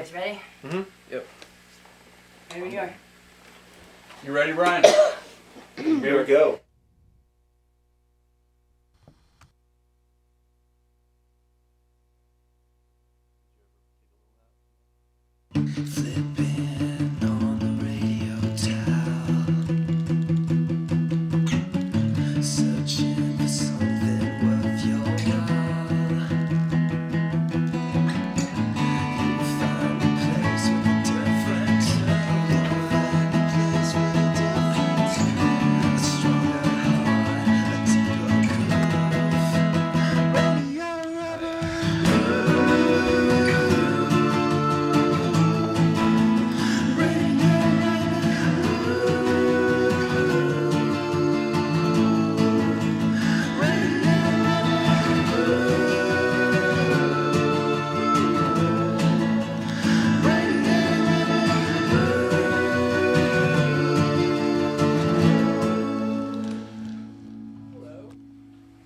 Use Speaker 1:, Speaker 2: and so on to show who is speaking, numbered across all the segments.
Speaker 1: guys ready?
Speaker 2: Mm-hmm. Yep.
Speaker 1: Ready when you are.
Speaker 3: You ready, Brian?
Speaker 2: Here we go.
Speaker 4: Flipping on the radio dial, searching for something worth your while. You'll find a place with a different tone. You'll find a place with a different tone. A stronger heart, a deeper groove. Radio Rubber.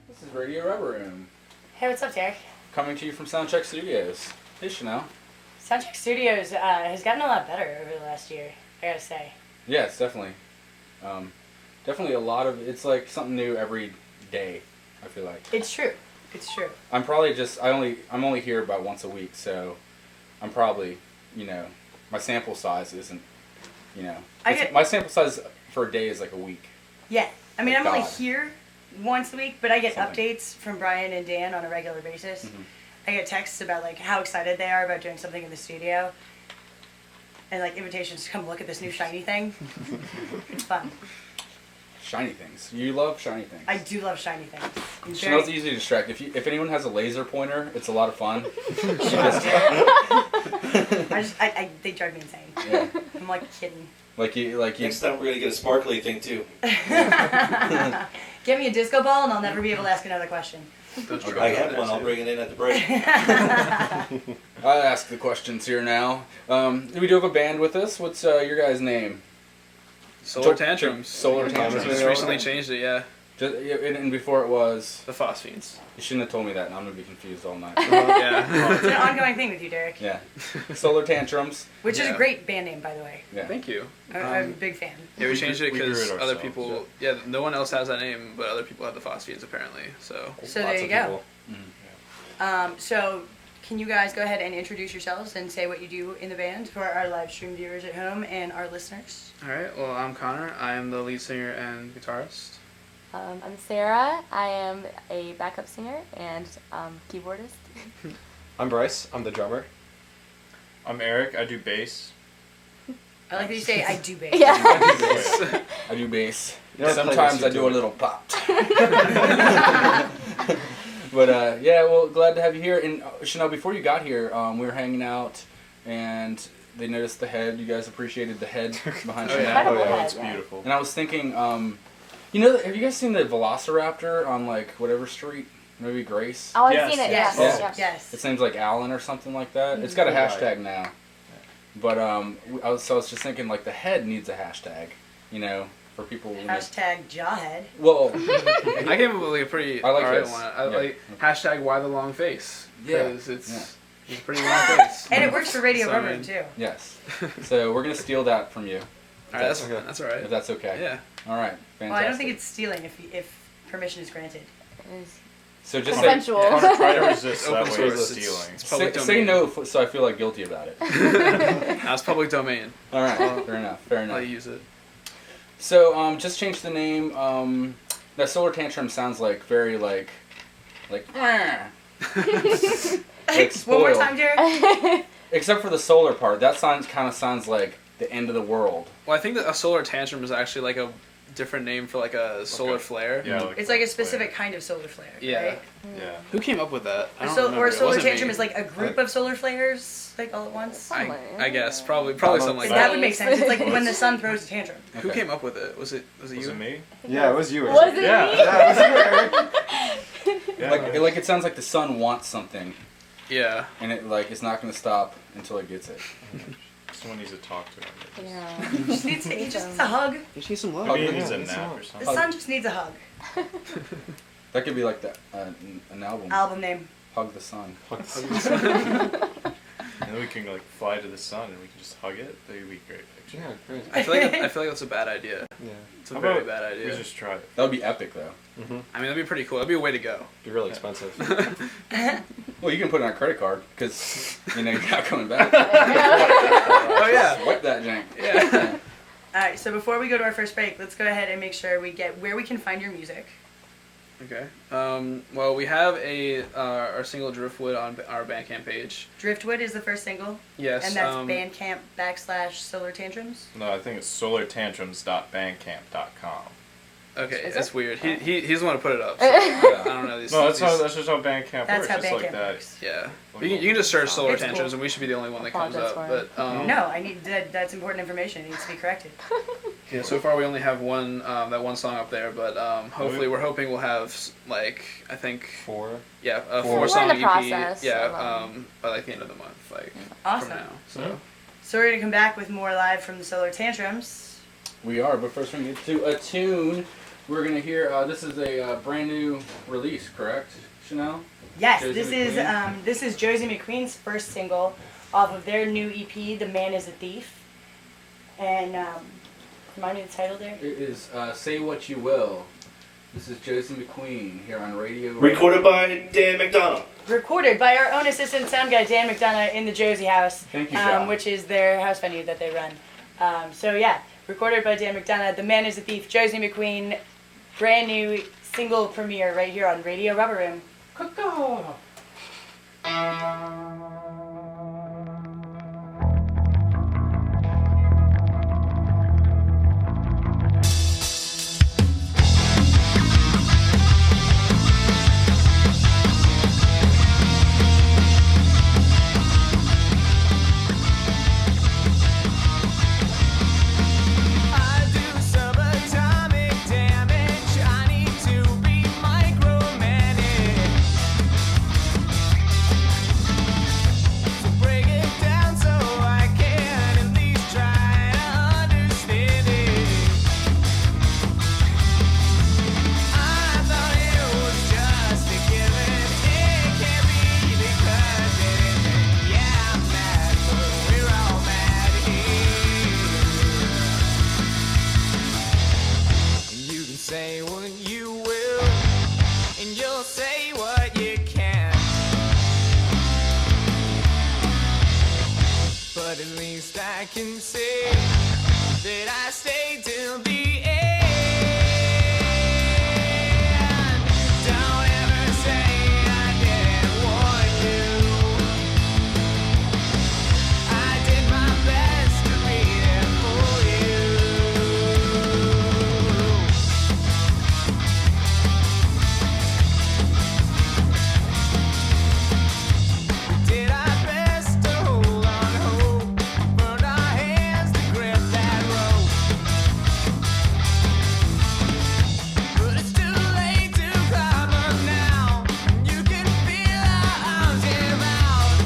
Speaker 3: This is Radio Rubber Room,
Speaker 1: Hey, what's up, Derek?
Speaker 3: coming to you from Soundcheck Studios. Hey, Chanel.
Speaker 1: Soundcheck Studios has gotten a lot better over the last year, I gotta say.
Speaker 3: Yeah, it's definitely a lot of. It's like something new every day. I feel like
Speaker 1: It's true. It's true.
Speaker 3: I'm probably I'm only here about once a week, so I'm probably my sample size isn't my sample size for a day is like a week.
Speaker 1: Yeah. I mean,
Speaker 3: Thank
Speaker 1: I'm only
Speaker 3: God.
Speaker 1: here once a week, but I get
Speaker 3: Something.
Speaker 1: updates from Brian and Dan on a regular basis.
Speaker 3: Mhm.
Speaker 1: I get texts about like how excited they are about doing something in the studio, and like invitations to come look at this new shiny thing. It's fun.
Speaker 3: Shiny things. You love shiny things.
Speaker 1: I do love shiny things. I'm
Speaker 3: Chanel's
Speaker 1: very-
Speaker 3: easy to distract. If anyone has a laser pointer, it's a lot of fun.
Speaker 1: They drive me insane.
Speaker 3: Yeah.
Speaker 1: I'm like a kitten.
Speaker 3: Like you.
Speaker 2: Next time we're gonna get a sparkly thing too.
Speaker 1: Give me a disco ball and I'll never be able to ask another question.
Speaker 3: Okay.
Speaker 2: I have one. I'll bring it in at the break.
Speaker 3: I ask the questions here now. We do have a band with us. What's your guys' name?
Speaker 5: Solar Tantrums.
Speaker 3: Solar Tantrums.
Speaker 5: Just recently changed it, yeah.
Speaker 3: And before it was.
Speaker 5: The Phosphenes.
Speaker 3: You shouldn't have told me that. And I'm gonna be confused all night.
Speaker 5: Yeah.
Speaker 1: It's an ongoing thing with you, Derek.
Speaker 3: Yeah. Solar Tantrums.
Speaker 1: Which is
Speaker 5: Yeah.
Speaker 1: a great band name, by the way.
Speaker 3: Yeah.
Speaker 5: Thank you.
Speaker 1: I'm a big fan.
Speaker 5: Yeah, we changed it
Speaker 6: we grew
Speaker 5: because
Speaker 6: it
Speaker 5: other
Speaker 6: ourselves,
Speaker 5: people, no one else has that name, but other people have the Phosphenes apparently, so.
Speaker 1: So
Speaker 3: Lots
Speaker 1: there you
Speaker 3: of
Speaker 1: go.
Speaker 3: people.
Speaker 1: So can you guys go ahead and introduce yourselves and say what you do in the band for our live stream viewers at home and our listeners?
Speaker 5: Alright, well, I'm Conor. I am the lead singer and guitarist.
Speaker 7: I'm Sarah. I am a backup singer and keyboardist.
Speaker 6: I'm Bryce. I'm the drummer.
Speaker 8: I'm Eric. I do bass.
Speaker 1: I like that you say I do bass.
Speaker 7: Yeah.
Speaker 3: I do bass.
Speaker 6: You know,
Speaker 3: Sometimes I do a little pop. But yeah, well, glad to have you here. And Chanel, before you got here, we were hanging out, and they noticed the head. You guys appreciated the head behind
Speaker 5: Oh,
Speaker 3: Chanel.
Speaker 5: yeah.
Speaker 6: Oh, yeah.
Speaker 7: Head,
Speaker 8: It's
Speaker 7: yeah.
Speaker 8: beautiful.
Speaker 3: And I was thinking, have you guys seen the Velociraptor on like whatever street? Maybe Grace.
Speaker 7: Oh, I've
Speaker 8: Yes.
Speaker 7: seen it.
Speaker 1: Yes.
Speaker 7: Yes.
Speaker 3: Yeah.
Speaker 7: Yes.
Speaker 3: Its name's like Alan or something like that. It's got a hashtag now. But I was just thinking like the head needs a hashtag, for people. when they-
Speaker 1: Hashtag jawhead.
Speaker 3: Well,
Speaker 5: I came up with like a pretty
Speaker 3: I like
Speaker 5: alright
Speaker 3: this.
Speaker 5: one. I
Speaker 3: Yeah.
Speaker 5: like hashtag why the long face.
Speaker 3: Yeah.
Speaker 5: Because it's a pretty long face.
Speaker 1: And it works for Radio
Speaker 5: So,
Speaker 1: Rubber
Speaker 5: I mean-
Speaker 1: too.
Speaker 3: yes. So we're gonna steal that from you,
Speaker 5: Alright, that's
Speaker 3: if
Speaker 5: alright.
Speaker 3: that's okay.
Speaker 5: Yeah.
Speaker 3: All right. Fantastic.
Speaker 1: Well, I don't think it's stealing if permission is granted.
Speaker 3: So just
Speaker 7: Consensual.
Speaker 8: Try to resist that
Speaker 5: Open
Speaker 8: way
Speaker 5: source,
Speaker 8: of
Speaker 5: it's-
Speaker 8: stealing.
Speaker 5: it's public
Speaker 3: say
Speaker 5: domain.
Speaker 3: no, so I feel like guilty about it.
Speaker 5: That's public domain.
Speaker 3: All right. Fair enough. Fair
Speaker 5: I'll
Speaker 3: enough.
Speaker 5: use it.
Speaker 3: So just change the name. That Solar Tantrum sounds like very like like
Speaker 1: One more
Speaker 3: spoiled.
Speaker 1: time, Derek.
Speaker 3: Except for the solar part. That kind of sounds like the end of the world.
Speaker 5: Well, I think that a solar tantrum is actually like a different name for like a solar flare.
Speaker 8: Yeah,
Speaker 1: It's like a specific kind of solar flare.
Speaker 5: Yeah.
Speaker 1: Right?
Speaker 8: Yeah.
Speaker 5: Who came up with that? I don't
Speaker 1: Or
Speaker 5: remember.
Speaker 1: a
Speaker 5: It
Speaker 1: solar
Speaker 5: wasn't
Speaker 1: tantrum
Speaker 5: me.
Speaker 1: is like a group of solar flares, like all at once.
Speaker 5: I guess probably something like
Speaker 1: That
Speaker 5: that.
Speaker 1: would make sense. It's like when the sun throws a tantrum.
Speaker 5: Who
Speaker 3: Okay.
Speaker 5: came up with it? Was it
Speaker 8: Was
Speaker 5: you?
Speaker 8: it me?
Speaker 6: Yeah, it was you. Eric.
Speaker 7: Was it
Speaker 8: Yeah.
Speaker 7: me?
Speaker 6: Yeah, it was you, Eric.
Speaker 8: Yeah.
Speaker 3: Like it sounds like the sun wants something,
Speaker 5: Yeah.
Speaker 3: and it like it's not going to stop until it gets it.
Speaker 8: Someone needs to talk to him.
Speaker 7: Yeah.
Speaker 1: He just needs a hug.
Speaker 5: You need some love.
Speaker 8: Maybe
Speaker 3: Hug
Speaker 8: he needs a
Speaker 3: them.
Speaker 8: nap or
Speaker 1: The
Speaker 8: something.
Speaker 1: sun just needs a hug.
Speaker 3: That could be like an album.
Speaker 1: Album name.
Speaker 3: Hug the Sun.
Speaker 8: And then we can like fly to the sun and we can just hug it. That would be a great picture.
Speaker 6: Yeah, great.
Speaker 5: I feel like that's a bad idea.
Speaker 6: Yeah.
Speaker 5: It's a
Speaker 8: How
Speaker 5: very
Speaker 8: about
Speaker 5: bad
Speaker 8: We
Speaker 5: idea.
Speaker 8: just try it.
Speaker 3: That would be epic, though.
Speaker 6: Mm-hmm.
Speaker 5: I mean, that'd be pretty cool. That'd be a way to go.
Speaker 6: Be really expensive.
Speaker 3: Well, you can put it on a credit card because you're not coming back.
Speaker 5: Oh yeah.
Speaker 3: Swipe that jank.
Speaker 5: Yeah.
Speaker 1: All right, so before we go to our first break, let's go ahead and make sure we get where we can find your music.
Speaker 5: Okay. Well, we have our single Driftwood on our Bandcamp page.
Speaker 1: Driftwood is the first single,
Speaker 5: Yes.
Speaker 1: and that's Bandcamp /Solar Tantrums.
Speaker 8: No, I think it's solartantrums.bandcamp.com.
Speaker 5: Okay,
Speaker 7: Is
Speaker 5: that's
Speaker 7: it?
Speaker 5: weird.
Speaker 7: Oh.
Speaker 5: He's the one to put it up. So I don't know these.
Speaker 8: No, that's
Speaker 5: these-
Speaker 8: just how Bandcamp
Speaker 1: That's
Speaker 8: works.
Speaker 1: how
Speaker 8: It's like
Speaker 1: Bandcamp
Speaker 8: that.
Speaker 1: works.
Speaker 5: Yeah. You can just search Solar
Speaker 1: It's cool.
Speaker 5: Tantrums, and we should be the only one that comes
Speaker 7: Apologize
Speaker 5: up.
Speaker 7: for
Speaker 5: But
Speaker 1: No, I need that's important information. It needs to be corrected.
Speaker 5: yeah, so far we only have one that one song up there, but hopefully we're hoping we'll have like I think
Speaker 6: 4.
Speaker 5: yeah a
Speaker 6: We're
Speaker 5: four song
Speaker 7: in the
Speaker 5: EP
Speaker 7: process
Speaker 5: yeah
Speaker 7: of,
Speaker 5: by like the end of the month like
Speaker 1: Awesome.
Speaker 5: from now. So
Speaker 6: Mhm.
Speaker 1: So we're gonna come back with more live from the Solar Tantrums.
Speaker 3: We are, but first we're going to get to a tune. We're going to hear, this is a brand new release, correct, Chanel?
Speaker 1: Yes,
Speaker 3: Josie
Speaker 1: this is Josie McQueen's first single off of their new EP, "The Man Is a Thief." And remind me the title there.
Speaker 3: It is Say What You Will. This is Josie McQueen here on Radio.
Speaker 2: Recorded by Dan McDonough.
Speaker 1: Recorded by our own assistant sound guy Dan McDonough in the Josie House,
Speaker 3: Thank you, John.
Speaker 1: which is their house venue that they run. So yeah, recorded by Dan McDonough. "The Man Is a Thief," Josie McQueen, brand new single premiere right here on Radio Rubber Room.
Speaker 3: Caw-caw.
Speaker 4: I do subatomic damage. I need to be micromanaged. So break it down so I can at least try to understand it. I thought it was just a given. It can't be because it isn't. Yeah, I'm mad, but we're all mad here. You can say what you will, and you'll say what you can. But at least I can say that I stayed till the end. Don't ever say I didn't warn you. I did my best to be there for you. Did our best to hold on hope, burned our hands to grip that rope. But it's too late to climb up now. You can feel our arms give out.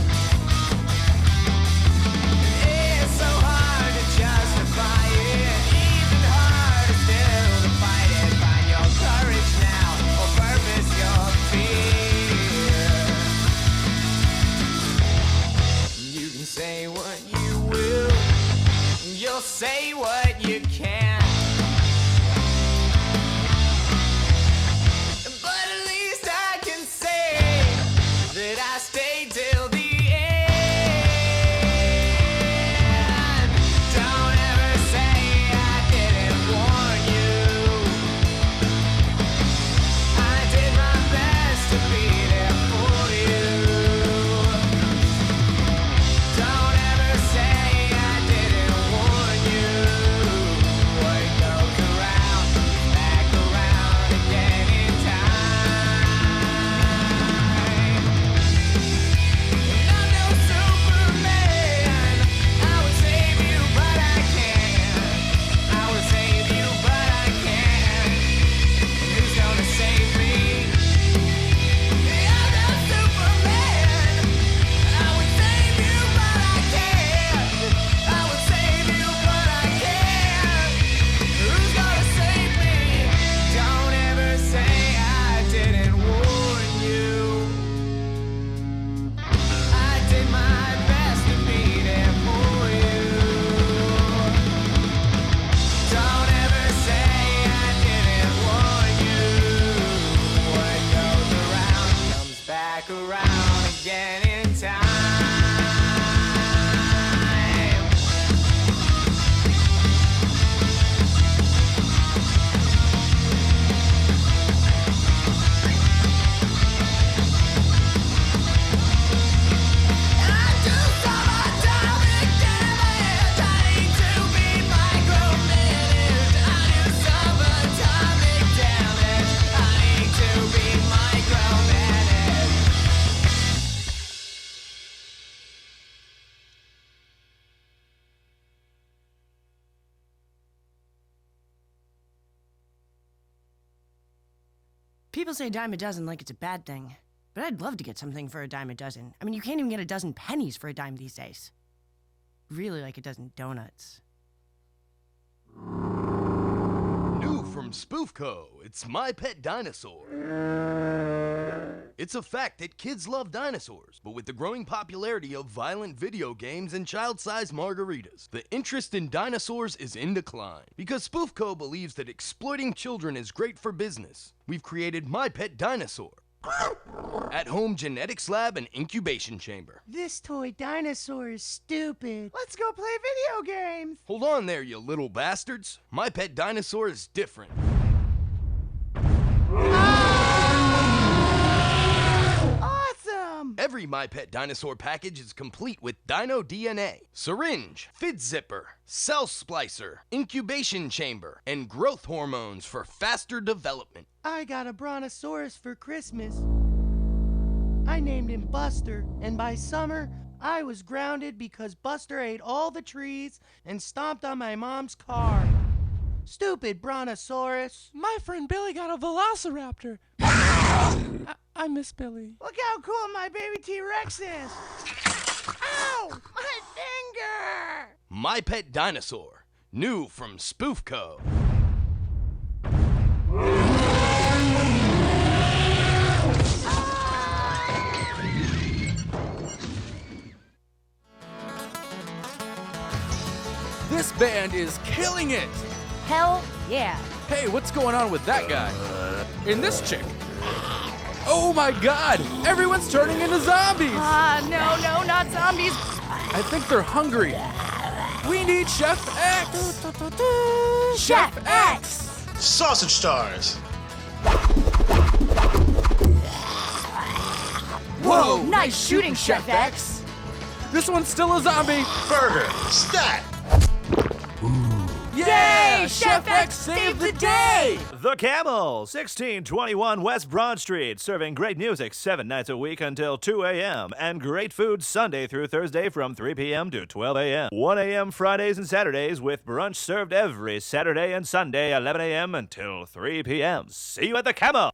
Speaker 4: It's so hard to justify it, even harder still to fight it. Find your courage now, or purpose your fear. You can say what you will, and you'll say what you can. But at least I can say that I stayed till the end. Don't ever say I didn't warn you. I did my best to be there for you. Don't ever say I didn't warn you.
Speaker 9: People say a dime a dozen like it's a bad thing, but I'd love to get something for a dime a dozen. I mean, you can't even get a dozen pennies for a dime these days. Really like a dozen donuts.
Speaker 10: New from Spoofco, it's My Pet Dinosaur. It's a fact that kids love dinosaurs, but with the growing popularity of violent video games and child-sized margaritas, the interest in dinosaurs is in decline. Because Spoofco believes that exploiting children is great for business, we've created My Pet Dinosaur. At-home genetics lab and incubation chamber.
Speaker 11: This toy dinosaur is stupid. Let's go play video games.
Speaker 10: Hold on there, you little bastards. My Pet Dinosaur is different.
Speaker 11: Awesome!
Speaker 10: Every My Pet Dinosaur package is complete with Dino DNA, syringe, fit zipper, cell splicer, incubation chamber, and growth hormones for faster development.
Speaker 11: I got a brontosaurus for Christmas. I named him Buster, and by summer, I was grounded because Buster ate all the trees and stomped on my mom's car. Stupid brontosaurus.
Speaker 12: My friend Billy got a velociraptor. I miss Billy.
Speaker 11: Look how cool my baby T-Rex is. Ow! My finger!
Speaker 10: My Pet Dinosaur, new from Spoofco.
Speaker 13: This band is killing it!
Speaker 9: Hell yeah.
Speaker 13: Hey, what's going on with that guy? And this chick? Oh my god! Everyone's turning into zombies!
Speaker 9: No, not zombies.
Speaker 13: I think they're hungry. We need Chef X!
Speaker 9: Chef X!
Speaker 2: Sausage stars.
Speaker 13: Whoa!
Speaker 9: Nice shooting, Chef X.
Speaker 13: This one's still a zombie!
Speaker 2: Burger. Stat.
Speaker 13: Yeah! Chef X saved the day!
Speaker 14: The Camel, 1621 West Broad Street, serving great music 7 nights a week until 2 a.m. and great food Sunday through Thursday from 3 p.m. to 12 a.m. 1 a.m. Fridays and Saturdays with brunch served every Saturday and Sunday 11 a.m. until 3 p.m. See you at The Camel!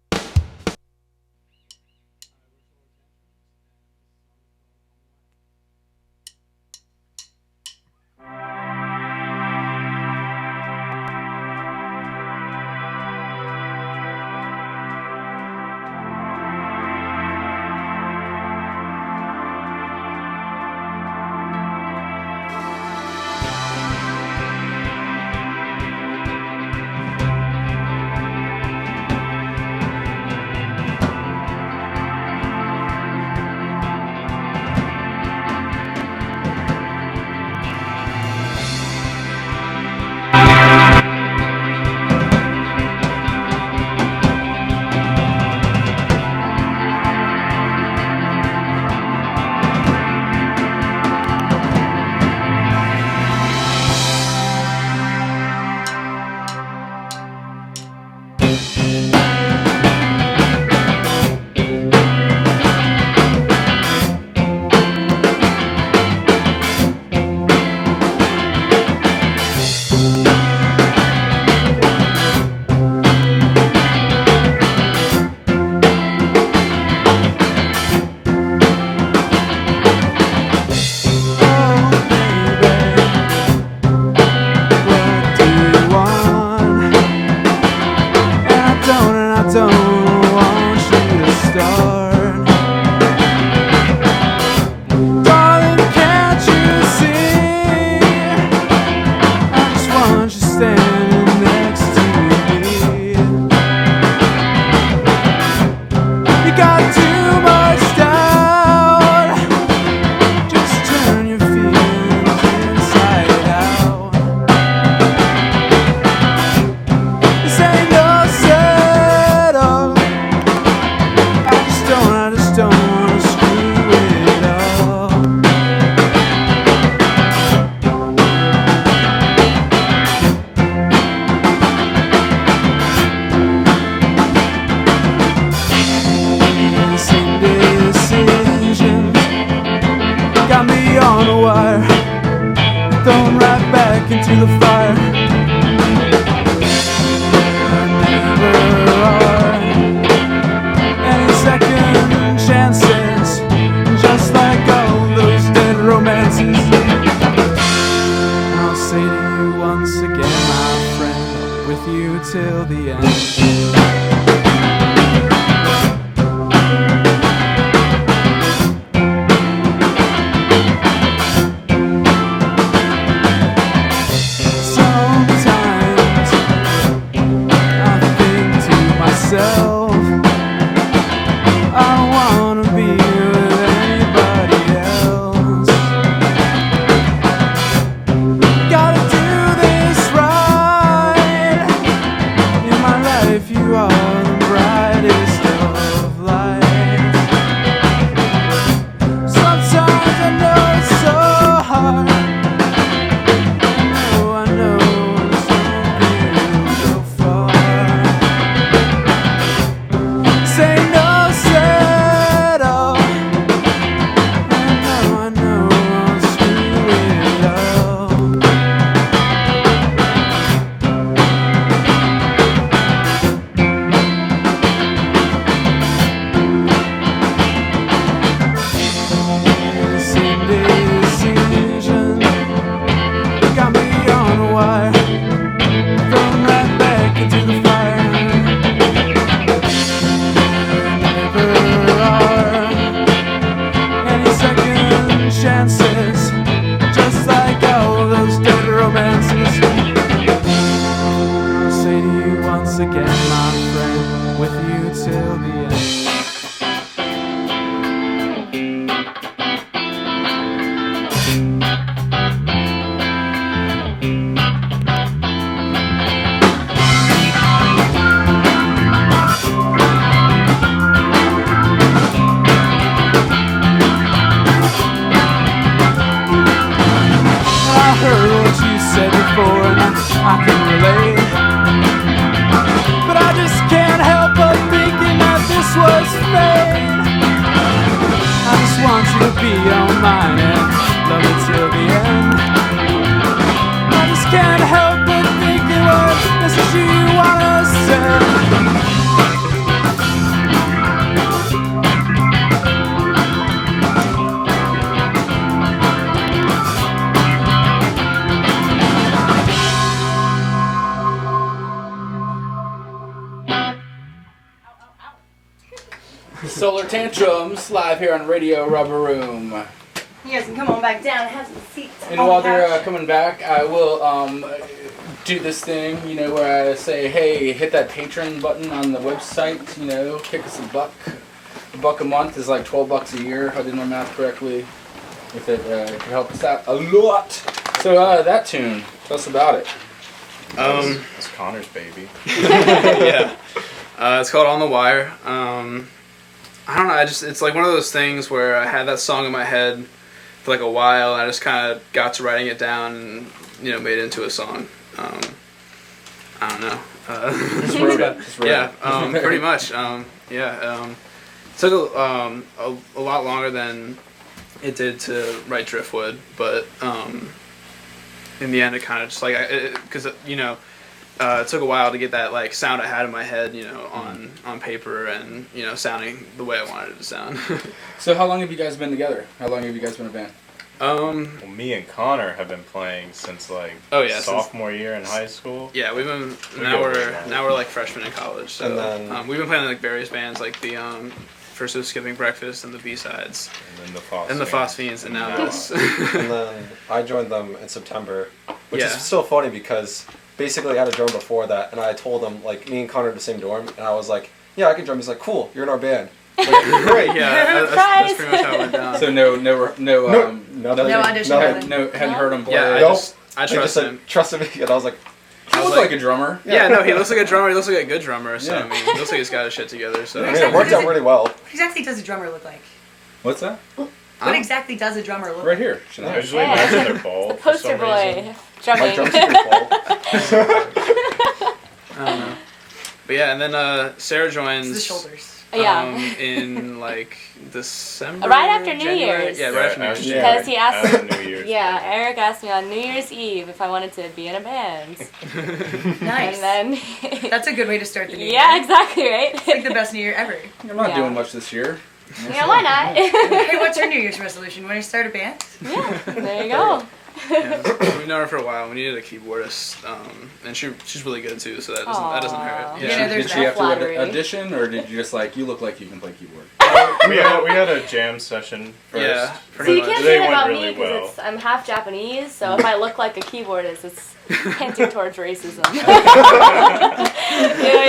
Speaker 13: till the end. Sometimes I think to myself, I don't wanna be with anybody else. Gotta do this right. In my life, you are the brightest of lights. Sometimes I know it's so hard. I know something so far. Say no, settle. I know I'll screw it up. Indecision got me on a wire, thrown right back into the fire. Never are any second chances, just like all those dead romances. I'll say to you once again, my friend, with you till the end. I heard what you said before and I can relate. But I just can't help but thinking that this was fate. I just want you to be on mine and love me till the end. I just can't help but thinking what this is you wanna say. Solar Tantrums, live here on Radio Rubber Room.
Speaker 1: You guys can come on back down and have some seats.
Speaker 3: And
Speaker 1: on
Speaker 3: while
Speaker 1: the
Speaker 3: they're
Speaker 1: couch.
Speaker 3: coming back, I will do this thing, where I say, hey, hit that Patreon button on the website, kick us a buck. A buck a month is like $12 a year, if I did my math correctly. If it could help us out a lot. So that tune, tell us about it.
Speaker 8: It's Conor's baby.
Speaker 5: Yeah. It's called On the Wire. I don't know, it's like one of those things where I had that song in my head for like a while, and I just kind of got to writing it down and, made it into a song. I don't know.
Speaker 3: Just wrote it.
Speaker 5: Yeah, pretty much. Took a lot longer than it did to write Driftwood, but in the end it kind of just like, because, it took a while to get that like sound I had in my head, on paper and, sounding the way I wanted it to sound.
Speaker 3: So how long have you guys been together? How long have you guys been a band?
Speaker 8: Well, me and Conor have been playing since like sophomore year in high school.
Speaker 5: Yeah, we've been now we're like freshmen in college. So
Speaker 6: And then
Speaker 5: we've been playing like various bands like the First was Skipping Breakfast and the B-sides.
Speaker 8: And then the Phosphines.
Speaker 5: And the Phosphines and now this.
Speaker 6: And then I joined them in September, which is
Speaker 5: Yeah.
Speaker 6: still funny because basically I had a drum before that, and I told him, like, me and Conor in the same dorm, and I was like, yeah, I can drum. He's like, cool, you're in our band. Like, great.
Speaker 5: Yeah, that's pretty much how it went down.
Speaker 3: So no
Speaker 1: audition.
Speaker 3: hadn't heard him play.
Speaker 5: Yeah, I
Speaker 6: They
Speaker 5: trust
Speaker 6: just said,
Speaker 5: him.
Speaker 6: trusted me, and I was like,
Speaker 3: He looks like a drummer.
Speaker 5: Yeah, no, he looks like a drummer. He looks like a good drummer. So
Speaker 3: Yeah.
Speaker 5: I mean, he looks like he's got his shit together. So
Speaker 6: I mean, it worked out really well.
Speaker 1: What exactly does a drummer look like?
Speaker 3: What's that?
Speaker 1: What exactly does a drummer look
Speaker 3: Right
Speaker 1: like?
Speaker 3: here.
Speaker 8: I usually imagine they're bald.
Speaker 7: The poster
Speaker 8: for some
Speaker 7: boy
Speaker 8: reason.
Speaker 7: drumming.
Speaker 6: My drums are bald.
Speaker 5: I don't know. But yeah, and then Sarah
Speaker 1: It's
Speaker 5: joins.
Speaker 1: the shoulders.
Speaker 7: Yeah.
Speaker 5: In like December.
Speaker 7: Right after New
Speaker 5: January?
Speaker 7: Year's.
Speaker 5: Yeah, right after New Year's.
Speaker 7: Because he asked
Speaker 8: After New Year's.
Speaker 7: Yeah, Eric asked me on New Year's Eve if I wanted to be in a band.
Speaker 1: Nice.
Speaker 7: And then
Speaker 1: That's a good way to start the new year.
Speaker 7: yeah, exactly, right?
Speaker 1: It's like the best New Year ever.
Speaker 3: I'm not
Speaker 7: Yeah.
Speaker 3: doing much this year.
Speaker 7: Yeah, why not?
Speaker 1: Hey, what's your New Year's resolution? Want to start a band?
Speaker 7: Yeah, there you go.
Speaker 5: We've known her for a while. We needed a keyboardist, and she's really good too. So that doesn't hurt.
Speaker 3: Yeah. Did she have to audition, or did you just like you look like you can play keyboard?
Speaker 8: we had a jam session first.
Speaker 5: Yeah,
Speaker 7: So you can't say that about me
Speaker 8: well.
Speaker 7: because I'm half Japanese, so if I look like a keyboardist, it's hinting towards racism. You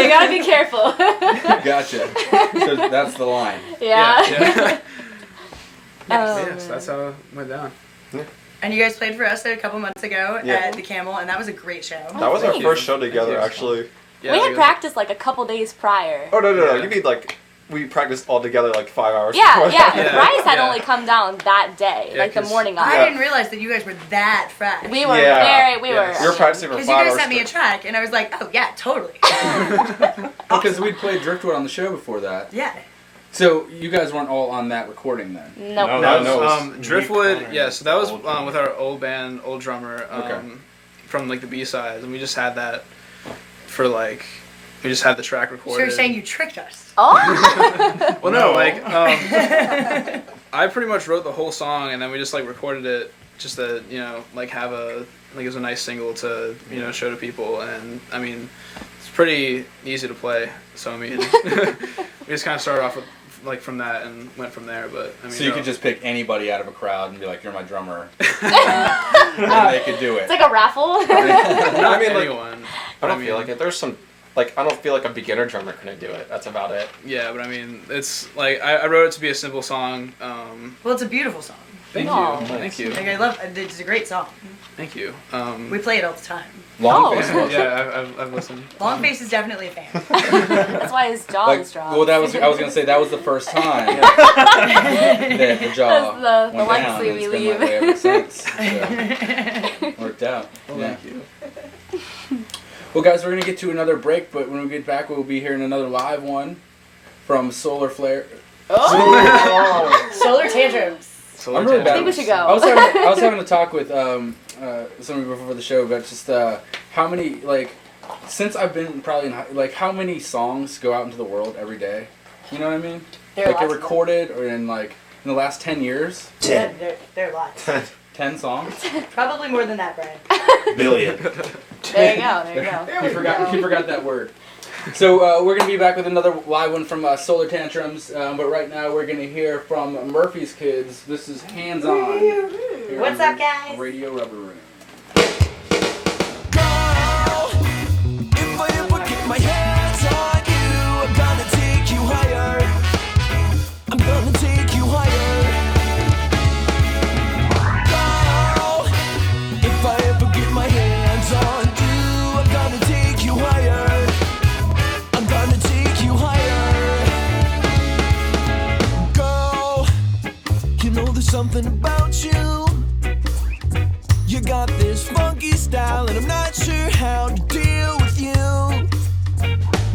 Speaker 7: gotta be careful.
Speaker 3: Gotcha. So that's the line.
Speaker 7: Yeah.
Speaker 5: Yes, that's how it went down.
Speaker 6: Yeah.
Speaker 1: And you guys played for us a couple months ago
Speaker 6: Yeah.
Speaker 1: at the Camel, and that was a great show.
Speaker 6: That was our first show together, actually.
Speaker 7: We had practiced like a couple days prior.
Speaker 6: Oh, no. You mean like, we practiced all together like 5 hours
Speaker 7: Yeah,
Speaker 6: before
Speaker 7: yeah.
Speaker 6: that.
Speaker 7: Bryce had only come down that day, like the morning of.
Speaker 1: I didn't realize that you guys were that fresh.
Speaker 7: We were we were.
Speaker 6: We were practicing for 5
Speaker 1: Because you guys
Speaker 6: hours
Speaker 1: sent me a track, and I was like, oh yeah, totally.
Speaker 3: Because we'd played Driftwood on the show before that.
Speaker 1: Yeah.
Speaker 3: So you guys weren't all on that recording then?
Speaker 7: Nope.
Speaker 5: No. Driftwood, so that was with our old band, old drummer, from like the B-sides, and we just had that for like, we just had the track recorded.
Speaker 1: So you're saying you tricked us?
Speaker 7: Oh.
Speaker 5: Well, no, like, I pretty much wrote the whole song, and then we just like recorded it just to, like have it was a nice single to, show to people, and I mean, it's pretty easy to play, so I mean, we just kind of started off with, like, from that and went from there, but I mean.
Speaker 3: So you could just pick anybody out of a crowd and be like, you're my drummer. And they could do it.
Speaker 7: It's like a raffle.
Speaker 6: I mean, like,
Speaker 5: anyone.
Speaker 6: I don't feel like it. There's some, like, I don't feel like a beginner drummer couldn't do it. That's about it.
Speaker 5: Yeah, but I mean, it's like, I wrote it to be a simple song.
Speaker 1: Well, it's a beautiful song.
Speaker 5: Thank
Speaker 1: Aw.
Speaker 5: you. Thank you.
Speaker 1: Like, I love it's a great song.
Speaker 5: Thank you.
Speaker 1: We play it all the time.
Speaker 3: Longface.
Speaker 5: Yeah, I've listened.
Speaker 1: Longface is definitely a fan.
Speaker 7: That's why his jaw is dropped.
Speaker 3: Well, I was gonna say that was the first time that the jaw
Speaker 7: That's the
Speaker 3: went
Speaker 7: legacy
Speaker 3: down.
Speaker 7: we
Speaker 3: It's been
Speaker 7: leave.
Speaker 3: that way ever since. So, worked out.
Speaker 5: Well,
Speaker 3: Yeah.
Speaker 5: thank you.
Speaker 3: Well, guys, we're gonna get to another break, but when we get back, we'll be hearing another live one from Solar Flare.
Speaker 1: Solar Tantrums.
Speaker 3: I'm really bad.
Speaker 7: I think we should go.
Speaker 3: I was having a talk with somebody before the show about just how many, like, since I've been probably in how many songs go out into the world every day? You know what I mean?
Speaker 1: There are
Speaker 3: like
Speaker 1: lots
Speaker 3: get recorded or in the last 10 years.
Speaker 1: There are lots.
Speaker 3: 10 songs.
Speaker 1: Probably more than that, Brian.
Speaker 6: Billion.
Speaker 7: There you go. There you go.
Speaker 3: He forgot that word. So we're going to be back with another live one from Solar Tantrums, but right now we're going to hear from Murphy's Kids. This is Hands On. Here
Speaker 1: What's
Speaker 3: on
Speaker 1: up, guys?
Speaker 3: Radio Rubber Room.
Speaker 4: If I ever get my hands on you, I'm gonna take you higher. I'm gonna take you higher. Girl, if I ever get my hands on you, I'm gonna take you higher. I'm gonna take you higher. Girl, you know there's something about you. You got this funky style, and I'm not sure how to deal with you.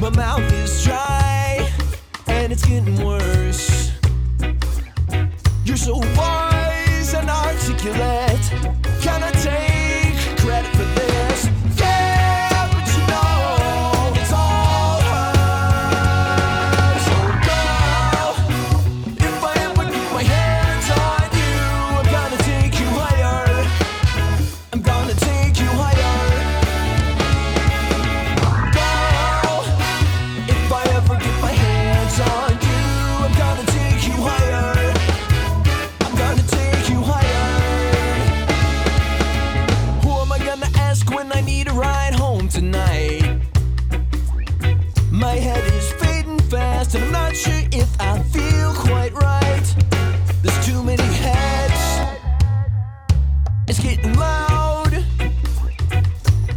Speaker 4: My mouth is dry, and it's getting worse. You're so wise and articulate. Can I take credit for this? Yeah, but you know it's all hers. So girl, if I ever get my hands on you, I'm gonna take you higher. I'm gonna take you higher. Girl, if I ever get my hands on you, I'm gonna take you higher. I'm gonna take you higher. Who am I gonna ask when I need a ride home tonight? My head is fading fast, and I'm not sure if I feel quite right. There's too many heads. It's getting loud,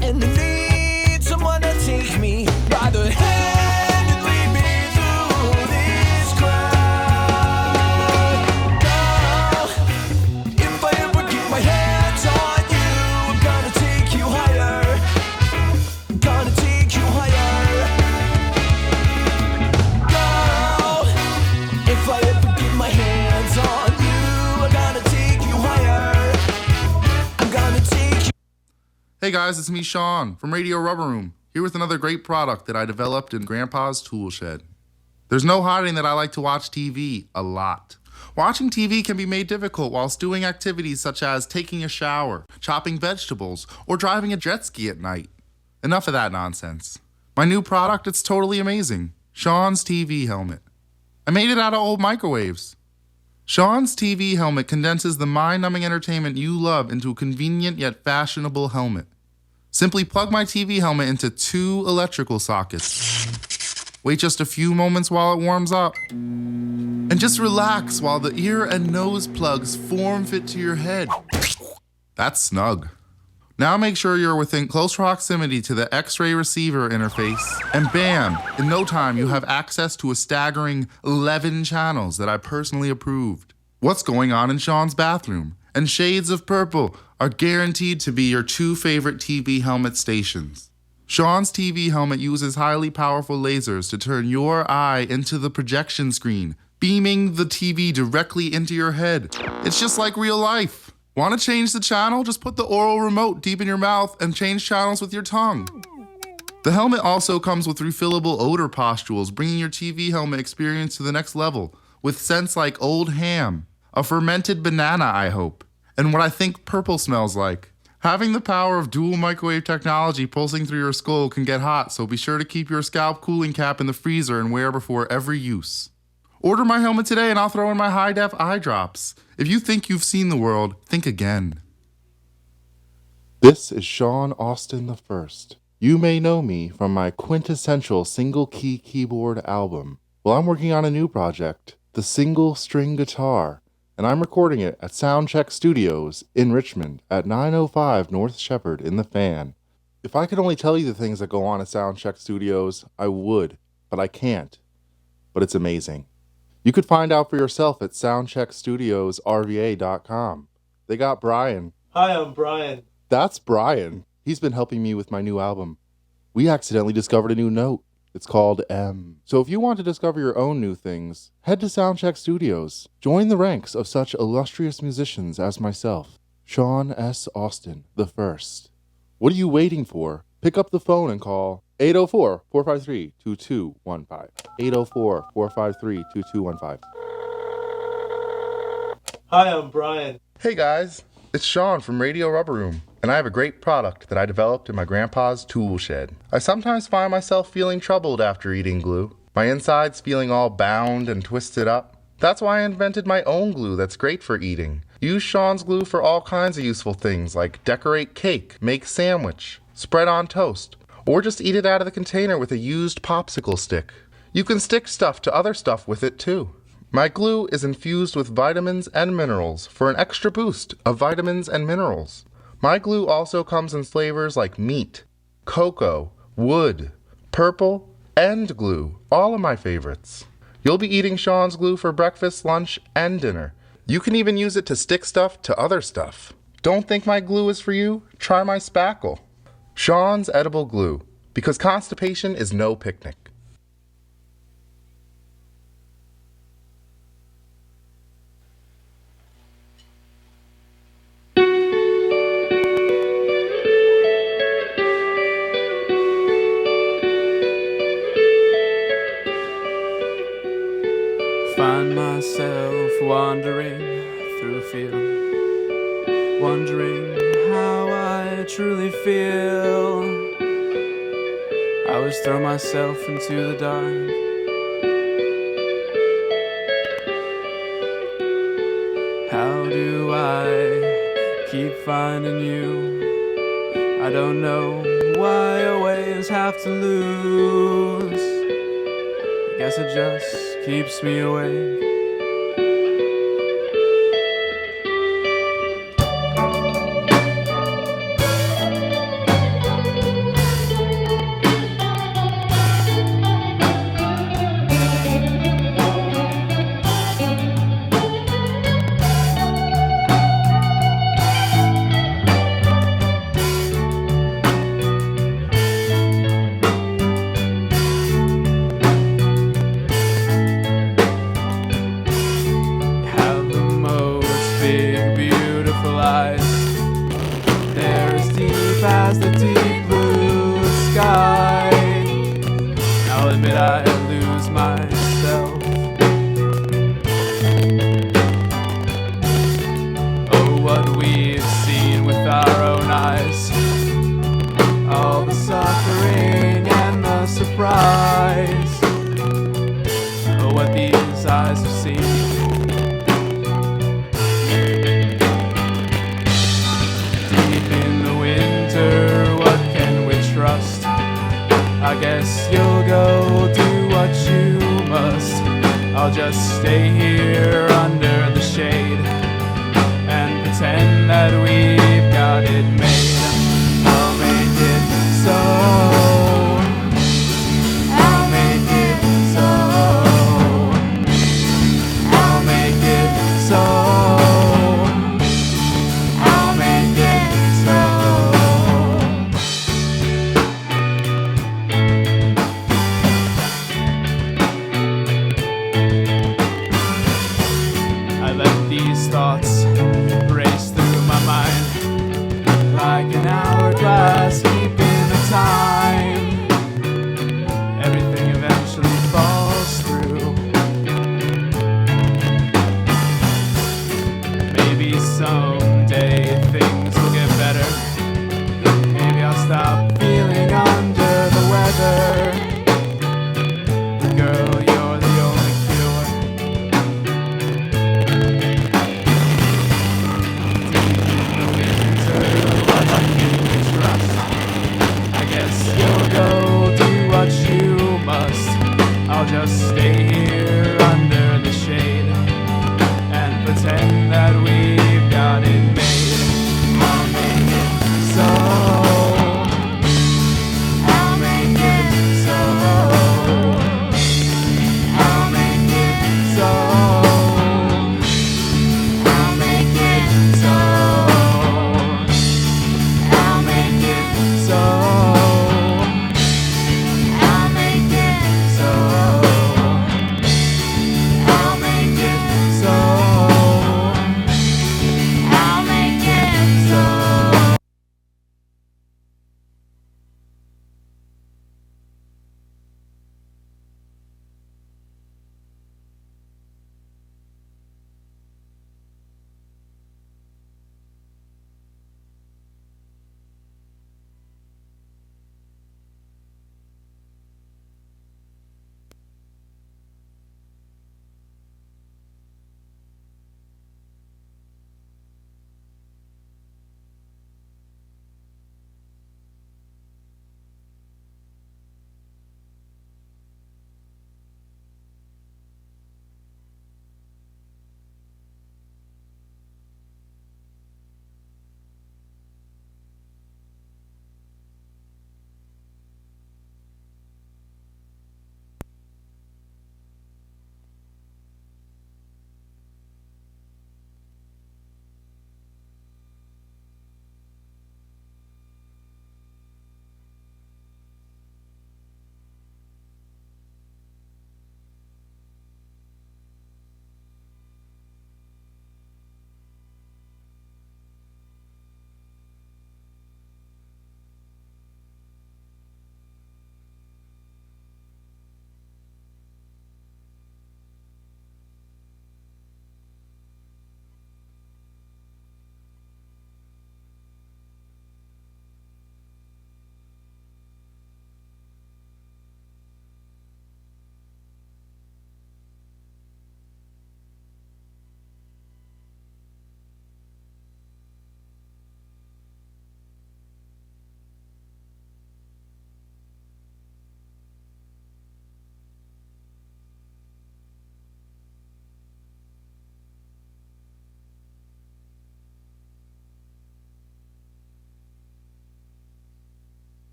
Speaker 4: and I need someone to take me by the hand and lead me through this crowd. Girl, if I ever get my hands on you, I'm gonna take you higher. I'm gonna take you higher. Girl, if I ever get my hands on you, I'm gonna take you higher. I'm gonna take you.
Speaker 15: Hey guys, it's me, Sean, from Radio Rubber Room, here with another great product that I developed in Grandpa's tool shed. There's no hiding that I like to watch TV a lot. Watching TV can be made difficult whilst doing activities such as taking a shower, chopping vegetables, or driving a jet ski at night. Enough of that nonsense. My new product, it's totally amazing. Sean's TV helmet. I made it out of old microwaves. Sean's TV helmet condenses the mind-numbing entertainment you love into a convenient yet fashionable helmet. Simply plug my TV helmet into 2 electrical sockets. Wait just a few moments while it warms up. And just relax while the ear and nose plugs form fit to your head. That's snug. Now make sure you're within close proximity to the X-ray receiver interface, and bam, in no time you have access to a staggering 11 channels that I personally approved. What's going on in Sean's bathroom and shades of purple are guaranteed to be your 2 favorite TV helmet stations. Sean's TV helmet uses highly powerful lasers to turn your eye into the projection screen, beaming the TV directly into your head. It's just like real life. Want to change the channel? Just put the oral remote deep in your mouth and change channels with your tongue. The helmet also comes with refillable odor pustules, bringing your TV helmet experience to the next level, with scents like old ham, a fermented banana, I hope, and what I think purple smells like. Having the power of dual microwave technology pulsing through your skull can get hot, so be sure to keep your scalp cooling cap in the freezer and wear before every use. Order my helmet today and I'll throw in my high-def eye drops. If you think you've seen the world, think again. This is Sean Austin I. You may know me from my quintessential single-key keyboard album. Well, I'm working on a new project, the single-string guitar, and I'm recording it at Soundcheck Studios in Richmond at 905 North Shepherd in the Fan. If I could only tell you the things that go on at Soundcheck Studios, I would, but I can't. But it's amazing. You could find out for yourself at soundcheckstudiosrva.com. They got Brian.
Speaker 16: Hi, I'm Brian.
Speaker 15: That's Brian. He's been helping me with my new album. We accidentally discovered a new note. It's called M. So if you want to discover your own new things, head to Soundcheck Studios. Join the ranks of such illustrious musicians as myself, Sean S. Austin I. What are you waiting for? Pick up the phone and call 804-453-2215. 804-453-2215.
Speaker 16: Hi, I'm Brian.
Speaker 15: Hey guys, it's Sean from Radio Rubber Room, and I have a great product that I developed in my grandpa's tool shed. I sometimes find myself feeling troubled after eating glue, my insides feeling all bound and twisted up. That's why I invented my own glue that's great for eating. Use Sean's glue for all kinds of useful things like decorate cake, make sandwich, spread on toast, or just eat it out of the container with a used popsicle stick. You can stick stuff to other stuff with it too. My glue is infused with vitamins and minerals for an extra boost of vitamins and minerals. My glue also comes in flavors like meat, cocoa, wood, purple, and glue, all of my favorites. You'll be eating Sean's glue for breakfast, lunch, and dinner. You can even use it to stick stuff to other stuff. Don't think my glue is for you? Try my spackle. Sean's Edible Glue, because constipation is no picnic.
Speaker 12: Find myself wandering through a field, wondering how I truly feel. I always throw myself into the dark, how do I keep finding you? I don't know why I always have to lose. I guess it just keeps me awake. Past the deep blue sky, I'll admit I lose myself. surprise what these eyes have seen. Deep in the winter, what can we trust? I guess you'll go do what you must. I'll just stay here under the shade and pretend that we've got it made. I'll make it so. I'll make it so. I'll make it so. I'll make it so.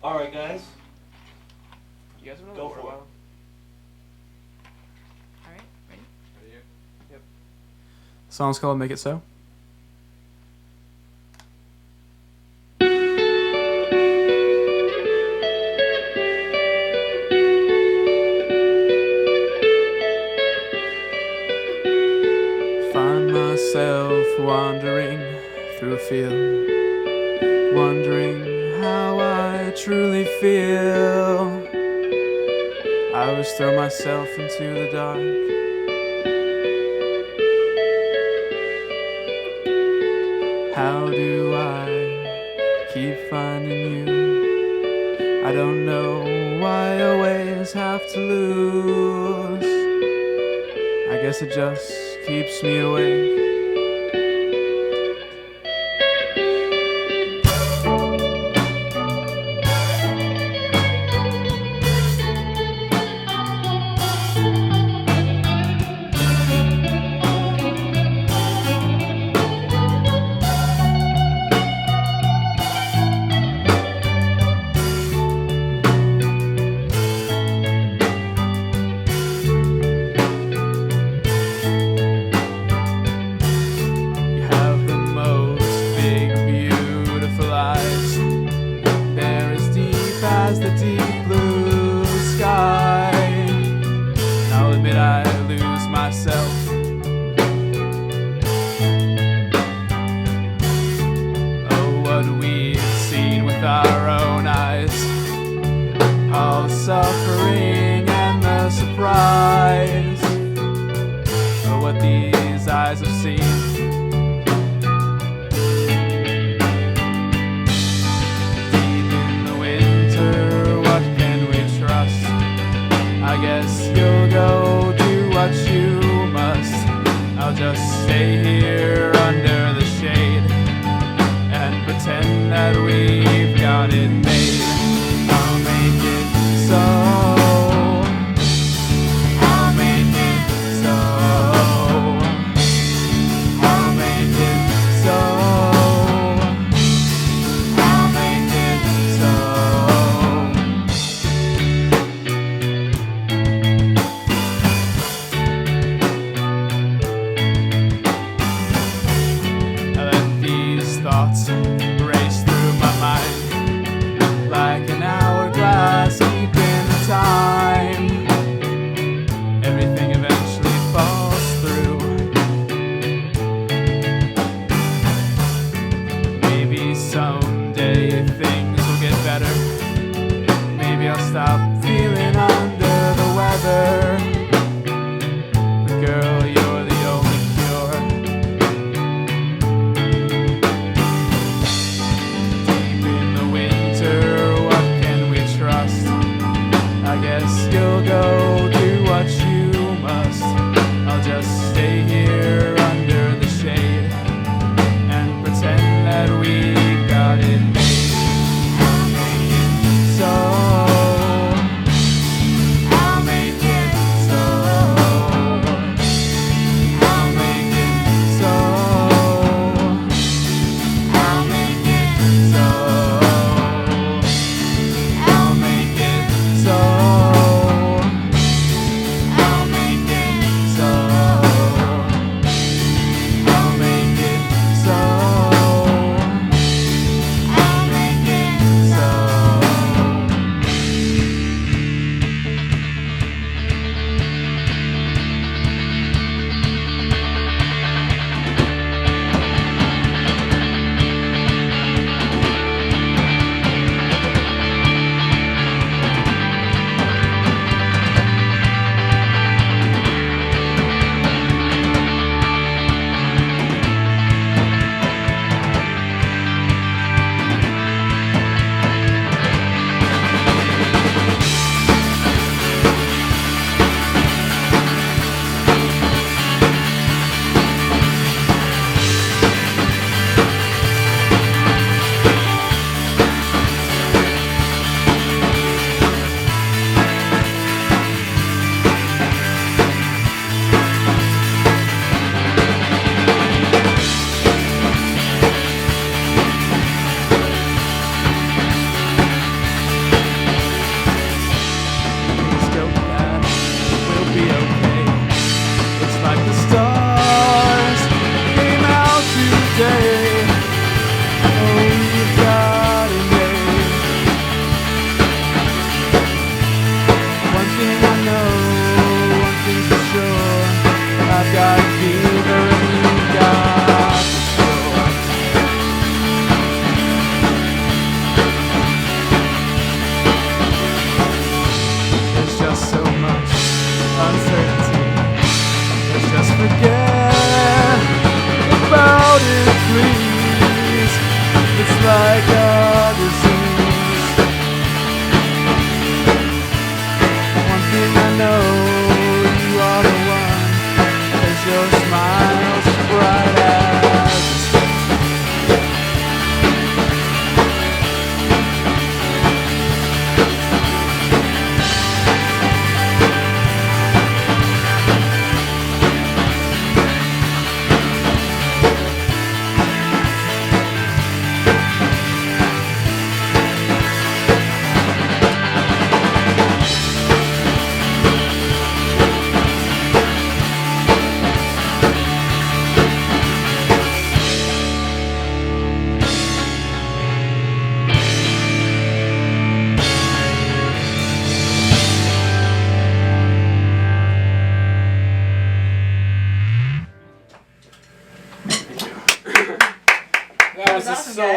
Speaker 16: Alright, guys.
Speaker 5: You guys want
Speaker 16: Go
Speaker 5: to
Speaker 16: for it.
Speaker 1: Alright, ready?
Speaker 5: Yep.
Speaker 12: Song's called Make It So. Find myself wandering through a field, wondering how I truly feel. I always throw myself into the dark. How do I keep finding you? I don't know why I always have to lose. I guess it just keeps me awake.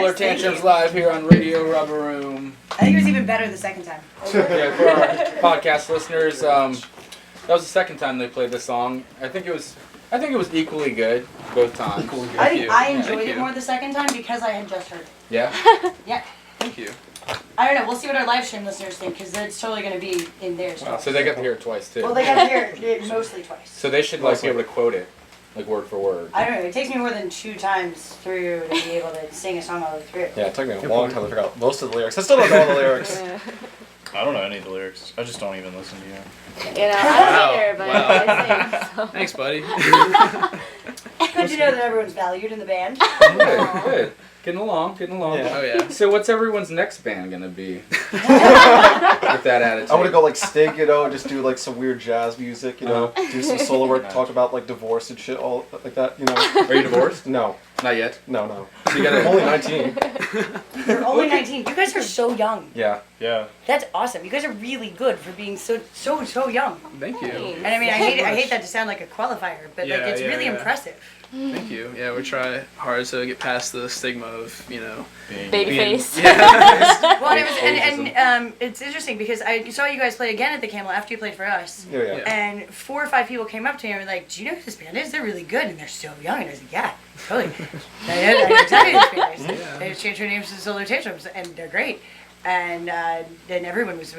Speaker 3: Solar Tantrums live here on Radio Rubber Room.
Speaker 1: I think it was even better the second time.
Speaker 3: Yeah, for our podcast listeners, that was the second time they played this song. I think it was equally good both times.
Speaker 1: I think I enjoyed it more the second time because I had just heard it.
Speaker 3: Yeah?
Speaker 1: Yeah.
Speaker 5: Thank you.
Speaker 1: I don't know. We'll see what our live stream listeners think because it's totally going to be in theirs.
Speaker 3: Wow, so they got to hear it twice too.
Speaker 1: Well, they got to hear it mostly twice.
Speaker 3: So they should like be able to quote it, like word for word.
Speaker 1: I don't know. It takes me more than 2 times through to be able to sing a song all the way through.
Speaker 6: Yeah, it took me a long time to figure out most of the lyrics. I still don't know all the lyrics.
Speaker 8: I don't know any of the lyrics. I just don't even listen to you.
Speaker 7: You know, I'm here, but I sing, so.
Speaker 5: Thanks, buddy.
Speaker 1: Good to know that everyone's valued in the band.
Speaker 3: Good. Getting along.
Speaker 5: Yeah. Oh yeah.
Speaker 3: So what's everyone's next band gonna be? With that attitude.
Speaker 6: I want to go like stake it out, just do like some weird jazz music, you know, do some solo work, talk about like divorce and shit, all like that, you know.
Speaker 3: Are you divorced?
Speaker 6: No.
Speaker 3: Not yet?
Speaker 6: No.
Speaker 3: So you gotta,
Speaker 6: I'm only 19.
Speaker 1: You're only 19. You guys are so young.
Speaker 6: Yeah.
Speaker 1: That's awesome. You guys are really good for being so young.
Speaker 5: Thank you.
Speaker 1: And I mean, I hate that to sound like a qualifier, but like it's really impressive.
Speaker 5: Thank you. Yeah, we try hard to get past the stigma of, you know,
Speaker 7: baby face.
Speaker 5: Yeah.
Speaker 1: Well, and it's interesting because I saw you guys play again at the Camel after you played for us.
Speaker 6: Yeah.
Speaker 1: And 4 or 5 people came up to me and were like, "Do you know who this band is? They're really good and they're so young." And I was like, "Yeah, totally. I know exactly who this band is. They just changed their names to Solar Tantrums and they're great." And then everyone was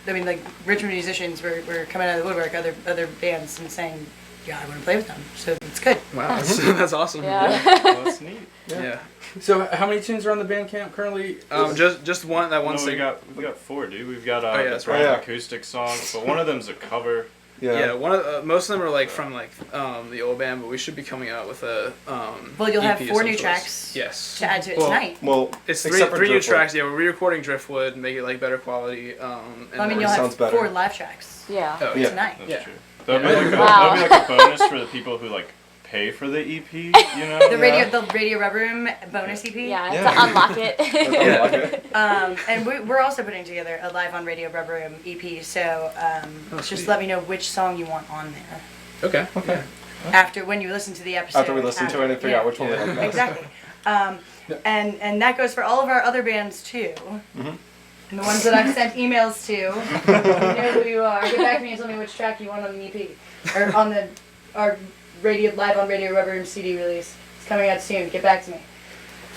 Speaker 1: I mean, like Richmond musicians were coming out of the woodwork, other bands, and saying, "Yeah, I want to play with them." So it's good.
Speaker 5: Wow, that's awesome.
Speaker 7: Yeah.
Speaker 3: Well, that's neat.
Speaker 5: Yeah.
Speaker 3: So how many tunes are on the Bandcamp currently?
Speaker 5: Just one. That one.
Speaker 8: No, we got 4, dude. We've got
Speaker 5: that's right.
Speaker 8: acoustic songs, but one of them's a cover.
Speaker 5: Yeah. One of most of them are like from the old band, but we should be coming out with a
Speaker 1: Well, you'll have
Speaker 5: EP
Speaker 1: 4
Speaker 5: of
Speaker 1: new
Speaker 5: some
Speaker 1: tracks.
Speaker 5: sorts. Yes.
Speaker 1: To add to it
Speaker 5: Well,
Speaker 1: tonight.
Speaker 6: Well,
Speaker 5: it's
Speaker 6: except for
Speaker 5: three new
Speaker 6: Driftwood.
Speaker 5: tracks. Yeah, we're re-recording Driftwood, make it like better quality.
Speaker 1: I mean, you'll have 4 live tracks.
Speaker 7: Yeah.
Speaker 5: Oh,
Speaker 6: yeah.
Speaker 1: Tonight.
Speaker 8: That's true. That'd be like a bonus for the people who like pay for the EP, you know?
Speaker 1: The Radio Rubber Room bonus EP.
Speaker 7: Yeah, to unlock it.
Speaker 1: And we're also putting together a live on Radio Rubber Room EP. So just let me know which song you want on there.
Speaker 5: Okay.
Speaker 1: After when you listen to the episode.
Speaker 6: After we listen to it and figure out which one we like best.
Speaker 1: Exactly. And that goes for all of our other bands too.
Speaker 6: Mm-hmm.
Speaker 1: And the ones that I've sent emails to, you know who you are. Get back to me and tell me which track you want on the EP. Or on our live on Radio Rubber Room CD release. It's coming out soon. Get back to me.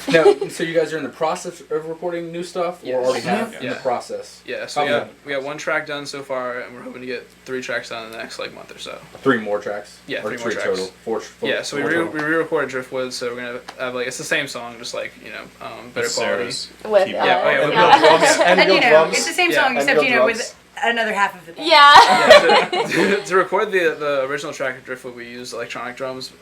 Speaker 3: Now, so you guys are in the process of recording new stuff, or already have in the process?
Speaker 5: Yeah. So we got 1 track done so far, and we're hoping to get 3 tracks done in the next month or so.
Speaker 3: 3 more tracks?
Speaker 5: Yeah,
Speaker 3: or
Speaker 5: 3 more tracks.
Speaker 3: Total? 4
Speaker 5: yeah. So we re-recorded Driftwood, so we're gonna have it's the same song, just better quality.
Speaker 7: With
Speaker 1: And you know, it's the same song except with another half of the band.
Speaker 7: Yeah.
Speaker 5: To record the original track of Driftwood, we used electronic drums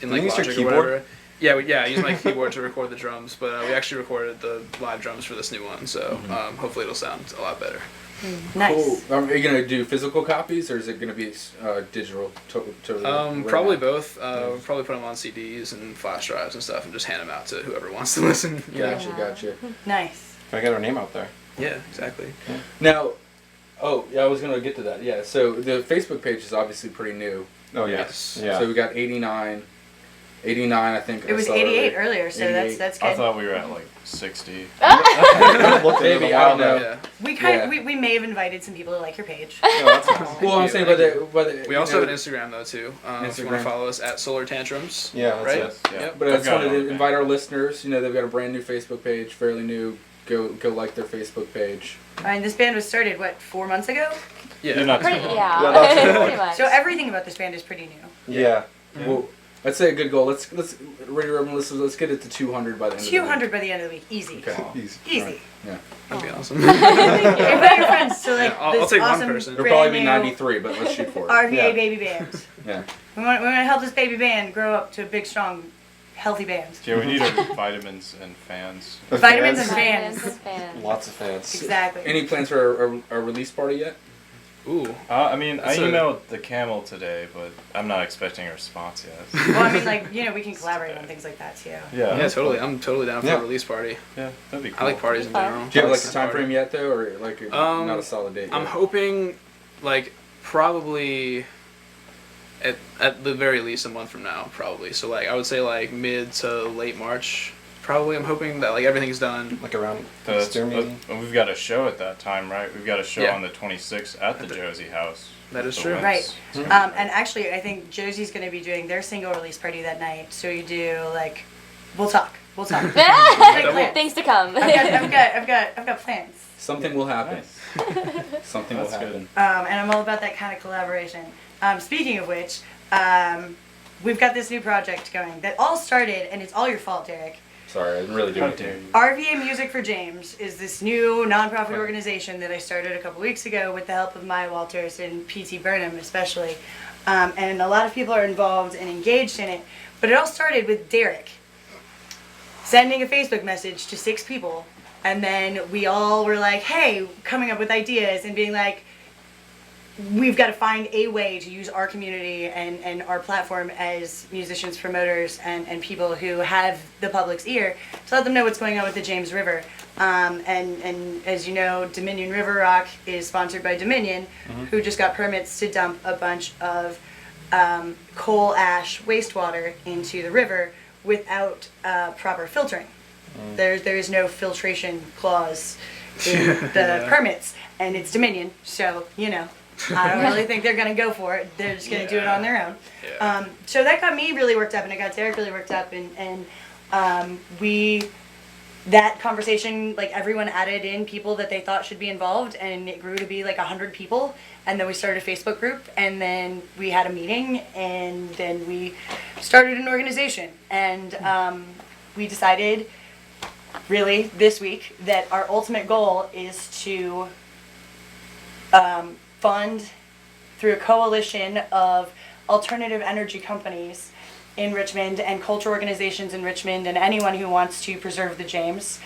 Speaker 5: in like Logic or whatever. I used my keyboard to record the drums, but we actually recorded the live drums for this new one, so hopefully it'll sound a lot better.
Speaker 1: Nice.
Speaker 3: Cool. Are you gonna do physical copies, or is it gonna be digital? Totally.
Speaker 5: Probably both. We'll probably put them on CDs and flash drives and stuff, and just hand them out to whoever wants to listen.
Speaker 3: Gotcha.
Speaker 1: Nice.
Speaker 6: Gotta get our name out there.
Speaker 5: Yeah, exactly.
Speaker 3: Yeah. Now, I was gonna get to that. Yeah. So the Facebook page is obviously pretty new.
Speaker 6: Oh yes. Yeah.
Speaker 3: So we got 89, I think.
Speaker 1: It was 88 earlier, so 88. that's good.
Speaker 8: I thought we were at like 60.
Speaker 3: Maybe, I don't know.
Speaker 5: Yeah.
Speaker 1: We may have invited some people to like your page.
Speaker 6: That's nice.
Speaker 3: Well, I'm saying, but
Speaker 5: we also have an Instagram though too. If you want to follow us at Solar Tantrums.
Speaker 6: Yeah, that's
Speaker 5: right.
Speaker 6: it.
Speaker 8: Yeah.
Speaker 5: Yep.
Speaker 3: But I just wanted to invite our listeners. You know, they've got a brand new Facebook page, fairly new. Go like their Facebook page.
Speaker 1: I mean, this band was started 4 months ago.
Speaker 5: Yeah.
Speaker 8: Not
Speaker 7: pretty much.
Speaker 1: So everything about this band is pretty new.
Speaker 6: Yeah.
Speaker 3: Well, I'd say a good goal. Let's Radio Rubber, let's get it to 200 by the end of the week.
Speaker 1: 200 by the end of the week. Easy.
Speaker 3: Okay.
Speaker 1: Easy.
Speaker 3: Right. Yeah.
Speaker 5: That'd be awesome.
Speaker 1: Invite your friends to
Speaker 5: I'll take
Speaker 1: awesome,
Speaker 5: one person.
Speaker 3: It'll probably be 93, but let's shoot for it.
Speaker 1: RVA baby band.
Speaker 3: Yeah.
Speaker 1: We want to help this baby band grow up to a big, strong, healthy band.
Speaker 8: Yeah, we need our vitamins and fans.
Speaker 1: Vitamins and fans.
Speaker 6: Lots of fans.
Speaker 1: Exactly.
Speaker 3: Any plans for a release party yet?
Speaker 5: Ooh.
Speaker 8: I emailed the Camel today, but I'm not expecting a response yet.
Speaker 1: Well, I mean, we can collaborate on things like that too.
Speaker 5: Yeah, totally. I'm totally down for a release party.
Speaker 8: Yeah, that'd be cool.
Speaker 5: I like parties in general.
Speaker 3: Do you have a time frame yet though, or not a solid date yet?
Speaker 5: I'm hoping probably at the very least a month from now, probably. So I would say mid to late March. probably. I'm hoping that like everything's done.
Speaker 6: Like around
Speaker 8: We've got a show at that time, right? We've got a show
Speaker 5: Yeah.
Speaker 8: on the 26th at the Josie House.
Speaker 5: That is
Speaker 8: The
Speaker 5: true.
Speaker 8: Winks.
Speaker 1: Right. And actually, I think Josie's going to be doing their single release party that night. So you do like, we'll talk. We'll talk.
Speaker 7: Things to come.
Speaker 1: I've got plans.
Speaker 3: Something will happen. Something will happen.
Speaker 1: And I'm all about that kind of collaboration. Speaking of which, we've got this new project going that all started, and it's all your fault, Derek.
Speaker 3: Sorry, I didn't really do anything.
Speaker 1: RVA Music for James is this new nonprofit organization that I started a couple weeks ago with the help of Maya Walters and P.T. Burnham especially. And a lot of people are involved and engaged in it. But it all started with Derek sending a Facebook message to 6 people. And then we all were like, hey, coming up with ideas and being like, we've got to find a way to use our community and our platform as musicians, promoters, and people who have the public's ear to let them know what's going on with the James River. And as you know, Dominion River Rock is sponsored by Dominion, who just got permits to dump a bunch of coal ash wastewater into the river without proper filtering. There is no filtration clause in the permits, and it's Dominion, so, you know. I don't really think they're going to go for it. They're just going to do it on their own. So that got me really worked up, and it got Derek really worked up, and that conversation, like, everyone added in people that they thought should be involved, and it grew to be like 100 people, and then we started a Facebook group, and then we had a meeting, and then we started an organization, and we decided really this week that our ultimate goal is to fund through a coalition of alternative energy companies in Richmond and culture organizations in Richmond and anyone who wants to preserve the James,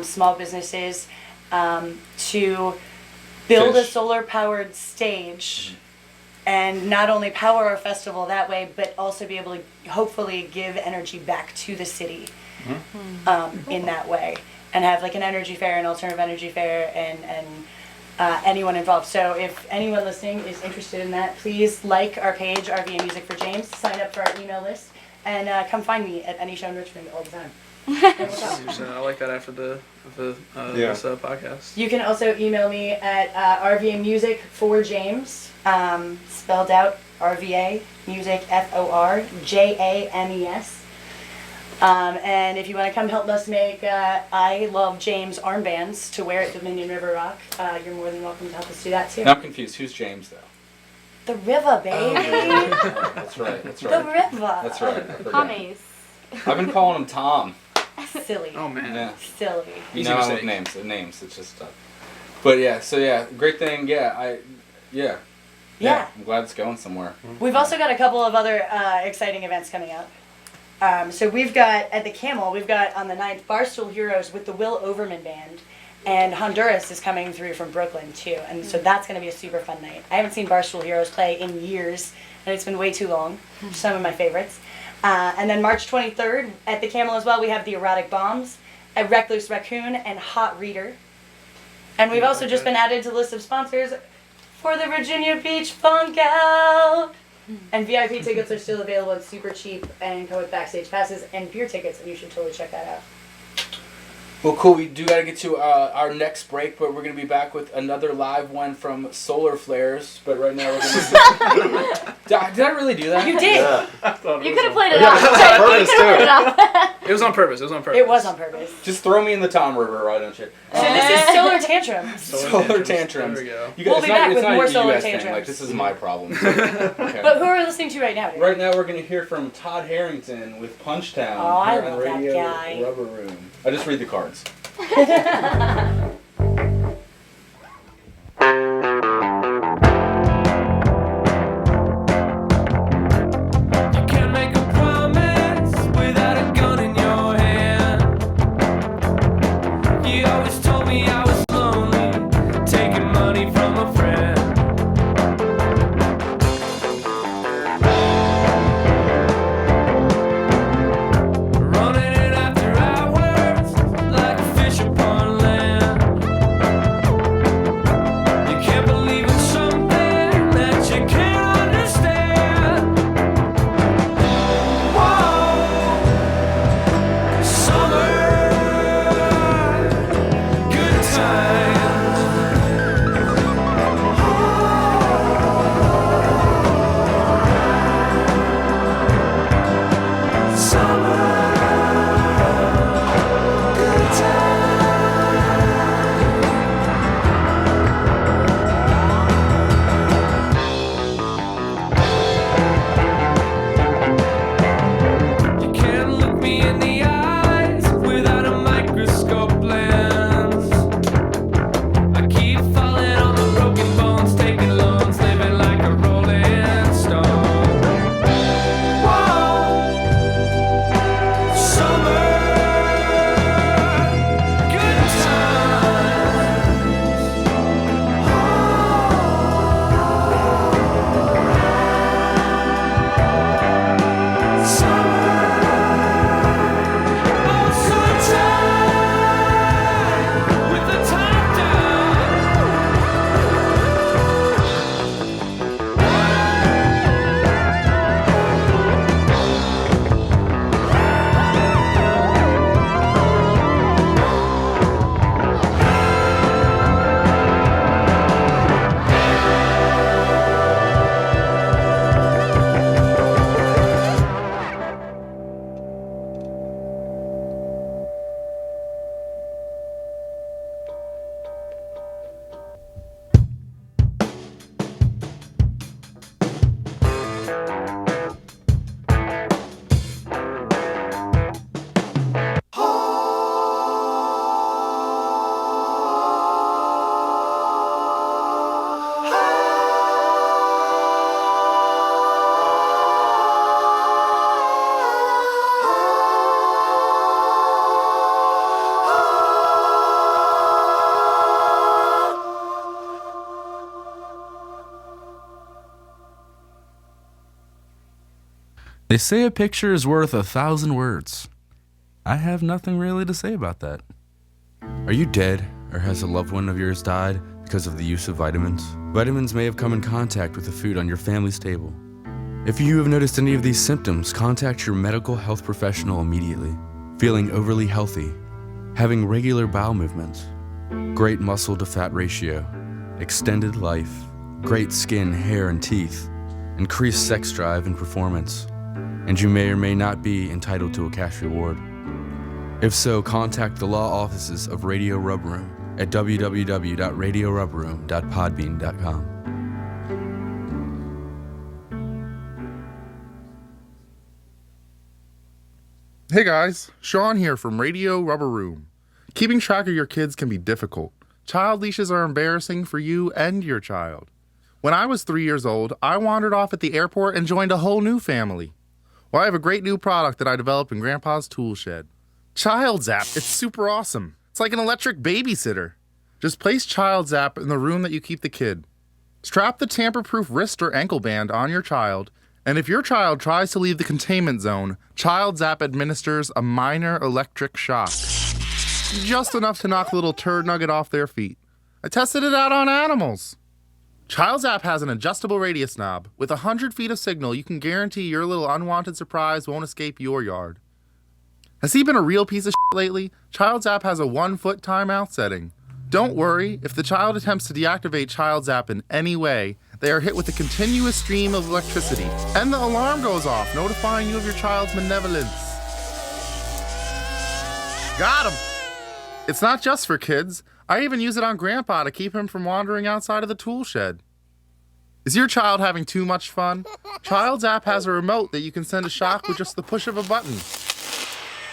Speaker 1: small businesses, to build a solar powered stage and not only power our festival that way, but also be able to hopefully give energy back to the city in that way, and have like an energy fair, an alternative energy fair, and anyone involved. So if anyone listening is interested in that, please like our page, RVA Music for James, sign up for our email list, and come find me at any show in Richmond all the time.
Speaker 5: I like that after this podcast.
Speaker 1: You can also email me at RVA Music for James, spelled out RVA Music FORJAMES. And if you want to come help us make I Love James armbands to wear at Dominion River Rock, you're more than welcome to help us do that too.
Speaker 3: Now I'm confused. Who's James, though?
Speaker 1: The river, baby.
Speaker 3: That's right. That's
Speaker 1: The
Speaker 3: right.
Speaker 1: river.
Speaker 3: That's right.
Speaker 7: Pommies.
Speaker 3: I've been calling him Tom.
Speaker 1: Silly.
Speaker 5: Oh man.
Speaker 3: Yeah.
Speaker 1: Silly.
Speaker 3: You know, I love names. It's just stuff. But yeah, so yeah, great thing. Yeah, I'm glad it's going somewhere.
Speaker 1: We've also got a couple of other exciting events coming up. So we've got, at the Camel, we've got on the 9th, Barstool Heroes with the Will Overman Band. And Honduras is coming through from Brooklyn, too. And so that's going to be a super fun night. I haven't seen Barstool Heroes play in years, and it's been way too long. Some of my favorites. And then March 23rd, at the Camel as well, we have the Erotic Bombs, a Recluse Raccoon, and Hot Reader. And we've also just been added to the list of sponsors for the Virginia Beach Funk Out. And VIP tickets are still available. It's super cheap and come with backstage passes and beer tickets, and you should totally check that out.
Speaker 3: Well, cool. We do got to get to our next break, but we're going to be back with another live one from Solar Flares. But right now we're going to... Did I really do that?
Speaker 1: You did.
Speaker 3: Yeah.
Speaker 7: You could have played it off.
Speaker 5: It was on purpose. It was on purpose.
Speaker 1: It was on purpose.
Speaker 3: Just throw me in the Tom River, why don't you?
Speaker 1: So this is Solar Tantrums.
Speaker 3: Solar Tantrums.
Speaker 5: There we go.
Speaker 3: You guys,
Speaker 1: We'll be back with more
Speaker 3: a
Speaker 1: Solar
Speaker 3: US thing.
Speaker 1: Tantrums.
Speaker 3: Like, this is my problem. Okay.
Speaker 1: But who are we listening to right now, dude?
Speaker 3: Right now we're going to hear from Todd Harrington with Punchtown.
Speaker 1: Oh, I
Speaker 3: here on
Speaker 1: love that
Speaker 3: Radio
Speaker 1: guy.
Speaker 3: Rubber Room. I just read the cards.
Speaker 4: Running in after hours like a fish upon land.
Speaker 12: They say a picture is worth 1,000 words. I have nothing really to say about that. Are you dead, or has a loved one of yours died because of the use of vitamins? Vitamins may have come in contact with the food on your family's table. If you have noticed any of these symptoms, contact your medical health professional immediately. Feeling overly healthy, having regular bowel movements, great muscle to fat ratio, extended life, great skin, hair, and teeth, increased sex drive and performance, and you may or may not be entitled to a cash reward. If so, contact the law offices of Radio Rub Room at www.radiorubroom.podbean.com.
Speaker 15: Hey guys, Sean here from Radio Rubber Room. Keeping track of your kids can be difficult. Child leashes are embarrassing for you and your child. When I was 3 years old, I wandered off at the airport and joined a whole new family. Well, I have a great new product that I developed in Grandpa's tool shed. Child Zap, it's super awesome. It's like an electric babysitter. Just place Child Zap in the room that you keep the kid. Strap the tamper-proof wrist or ankle band on your child, and if your child tries to leave the containment zone, Child Zap administers a minor electric shock. Just enough to knock the little turd nugget off their feet. I tested it out on animals. Child Zap has an adjustable radius knob. With 100 feet of signal, you can guarantee your little unwanted surprise won't escape your yard. Has he been a real piece of shit lately? Child Zap has a 1-foot timeout setting. Don't worry, if the child attempts to deactivate Child Zap in any way, they are hit with a continuous stream of electricity, and the alarm goes off, notifying you of your child's malevolence. Got him! It's not just for kids. I even use it on Grandpa to keep him from wandering outside of the tool shed. Is your child having too much fun? Child Zap has a remote that you can send a shock with just the push of a button.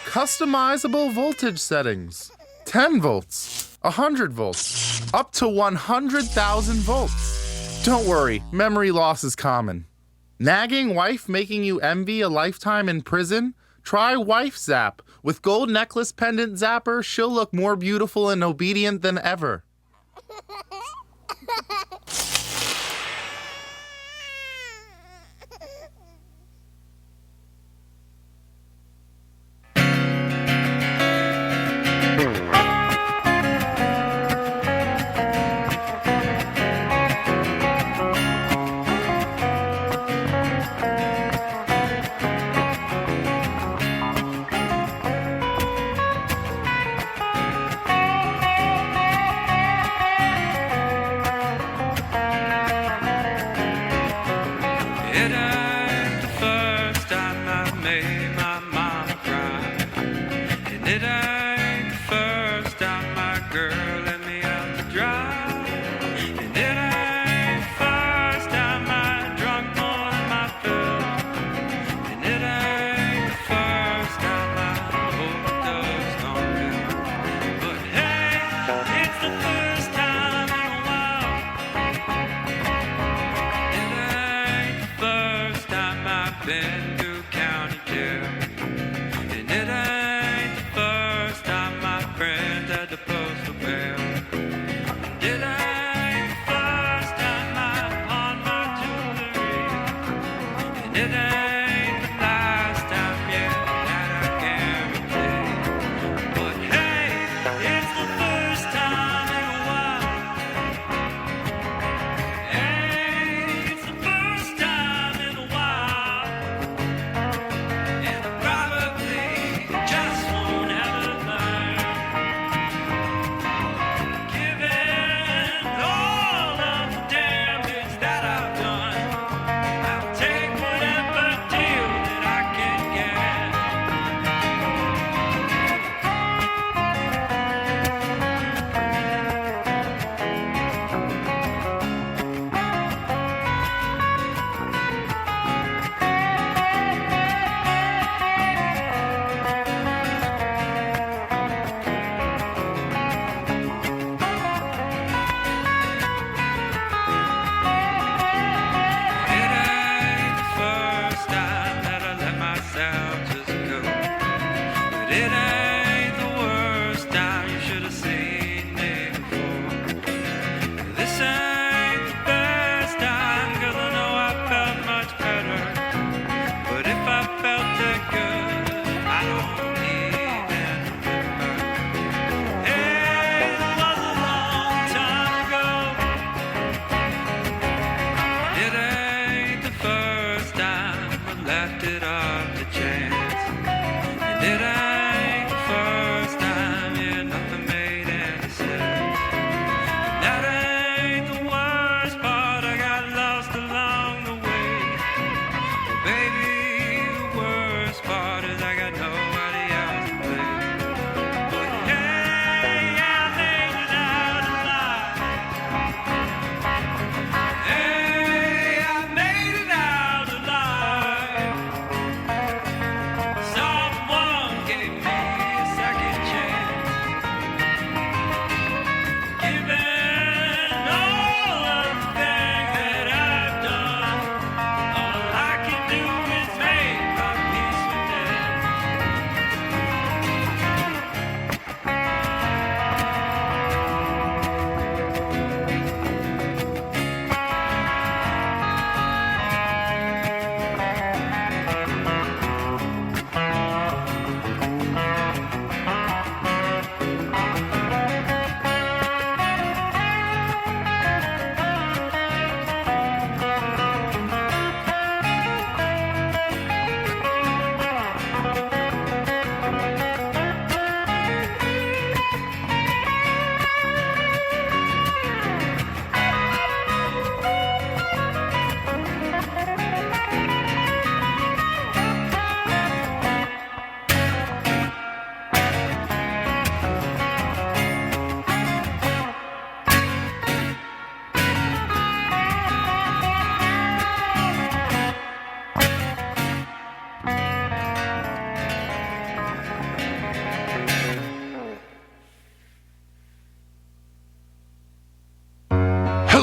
Speaker 15: Customizable voltage settings. 10 volts, 100 volts, up to 100,000 volts. Don't worry, memory loss is common. Nagging wife making you envy a lifetime in prison? Try Wife Zap. With gold necklace pendant zapper, she'll look more beautiful and obedient than ever.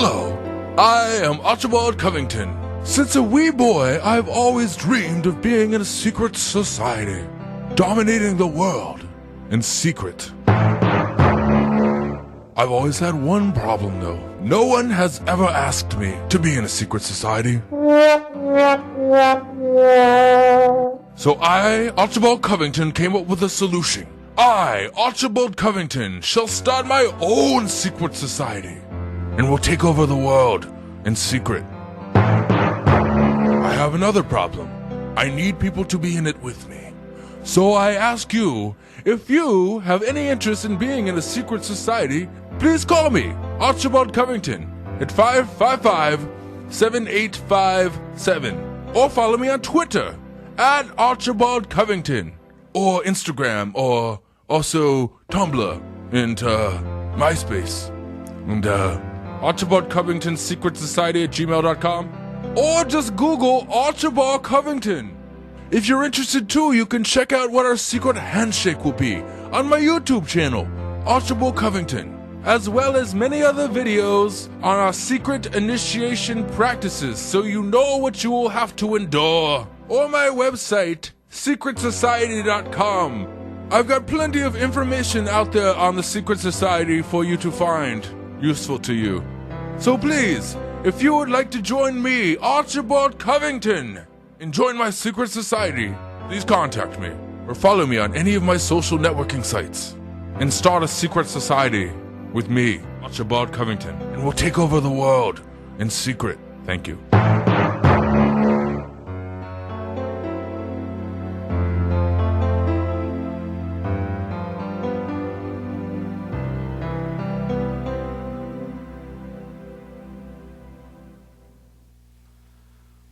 Speaker 17: Hello, I am Archibald Covington. Since a wee boy, I've always dreamed of being in a secret society, dominating the world in secret. I've always had one problem though. No one has ever asked me to be in a secret society. So I, Archibald Covington, came up with a solution. I, Archibald Covington, shall start my own secret society and will take over the world in secret. I have another problem. I need people to be in it with me. So I ask you, if you have any interest in being in a secret society, please call me, Archibald Covington, at 555-7857, or follow me on Twitter, at Archibald Covington, or Instagram, or also Tumblr, and MySpace, and Archibald Covington Secret Society at gmail.com, or just Google Archibald Covington. If you're interested too, you can check out what our secret handshake will be on my YouTube channel, Archibald Covington, as well as many other videos on our secret initiation practices so you know what you will have to endure, or my website, secretsociety.com. I've got plenty of information out there on the secret society for you to find useful to you. So please, if you would like to join me, Archibald Covington, and join my secret society, please contact me or follow me on any of my social networking sites and start a secret society with me, Archibald Covington, and we'll take over the world in secret. Thank you.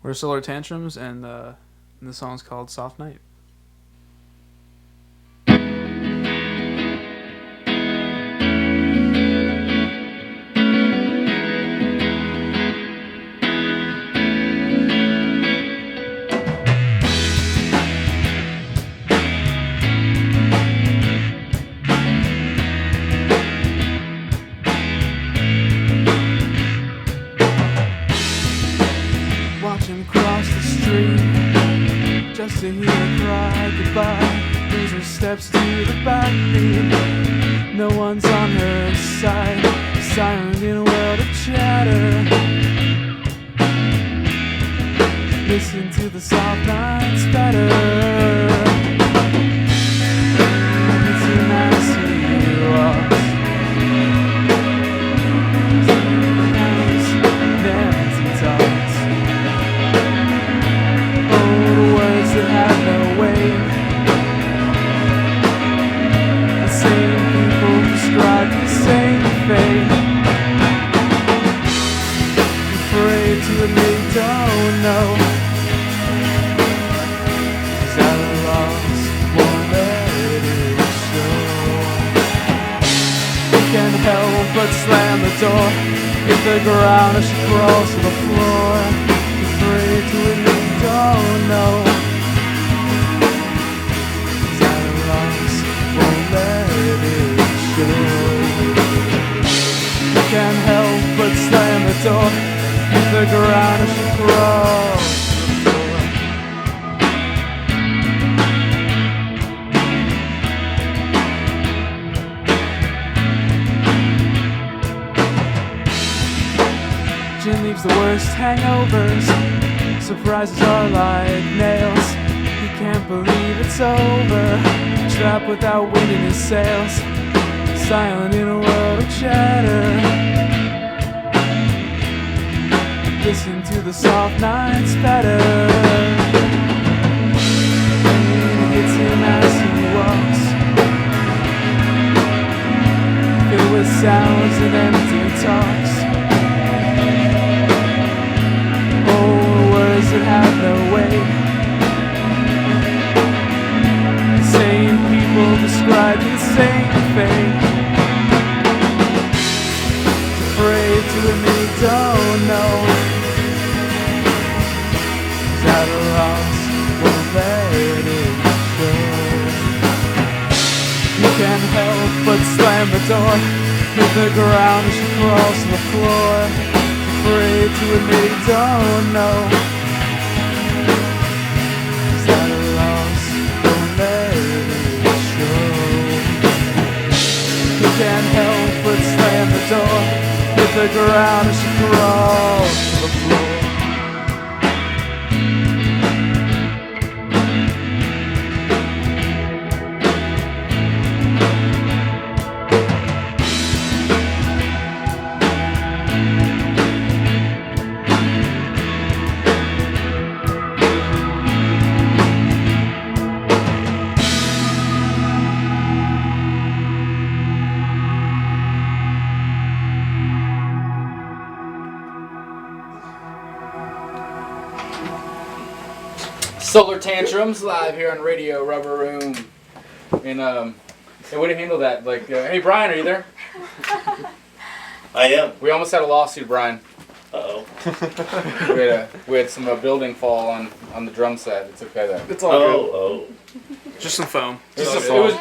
Speaker 12: We're Solar Tantrums, and the song's called Soft Night. Watch him cross the street just to hear her cry goodbye. Lose her steps to the backbeat. No one's on her side. Silent in a world of chatter. Listen to the soft nights better. It's a nice walks. Empty talks. That have no weight. The same people describe the same fate. Afraid to admit they don't know. 'Cause our loss won't let it show. You can't help but slam the door. Hit the ground as she crawls to the floor. Afraid to admit you don't know. Can't help but slam the door. Hit the ground as she crawls to the floor. Gin leaves the worst hangovers. Surprises are like nails. He can't believe it's over. Trapped without winding his sails. Silent in a world of chatter. Listen to the soft nights better. Rain hits him as he walks, filled with sounds and empty talks. Oh, words that have no weight. The same people describe the same fate. Afraid to admit you don't know. 'Cause out of loss won't let it show. You can't help but slam the door. Hit the ground as she crawls to the floor. and me don't know. Is that a loss? Don't let it show. You can't help but slam the door, hit the ground as she crawls to the floor.
Speaker 3: Solar Tantrums live here on Radio Rubber Room. And hey, way to handle that. Like, hey Brian, are you there?
Speaker 18: I am.
Speaker 3: We almost had a lawsuit, Brian.
Speaker 18: Uh-oh.
Speaker 3: we had some building fall on the drum set. It's okay though.
Speaker 5: It's all good.
Speaker 18: Oh.
Speaker 5: Just some foam.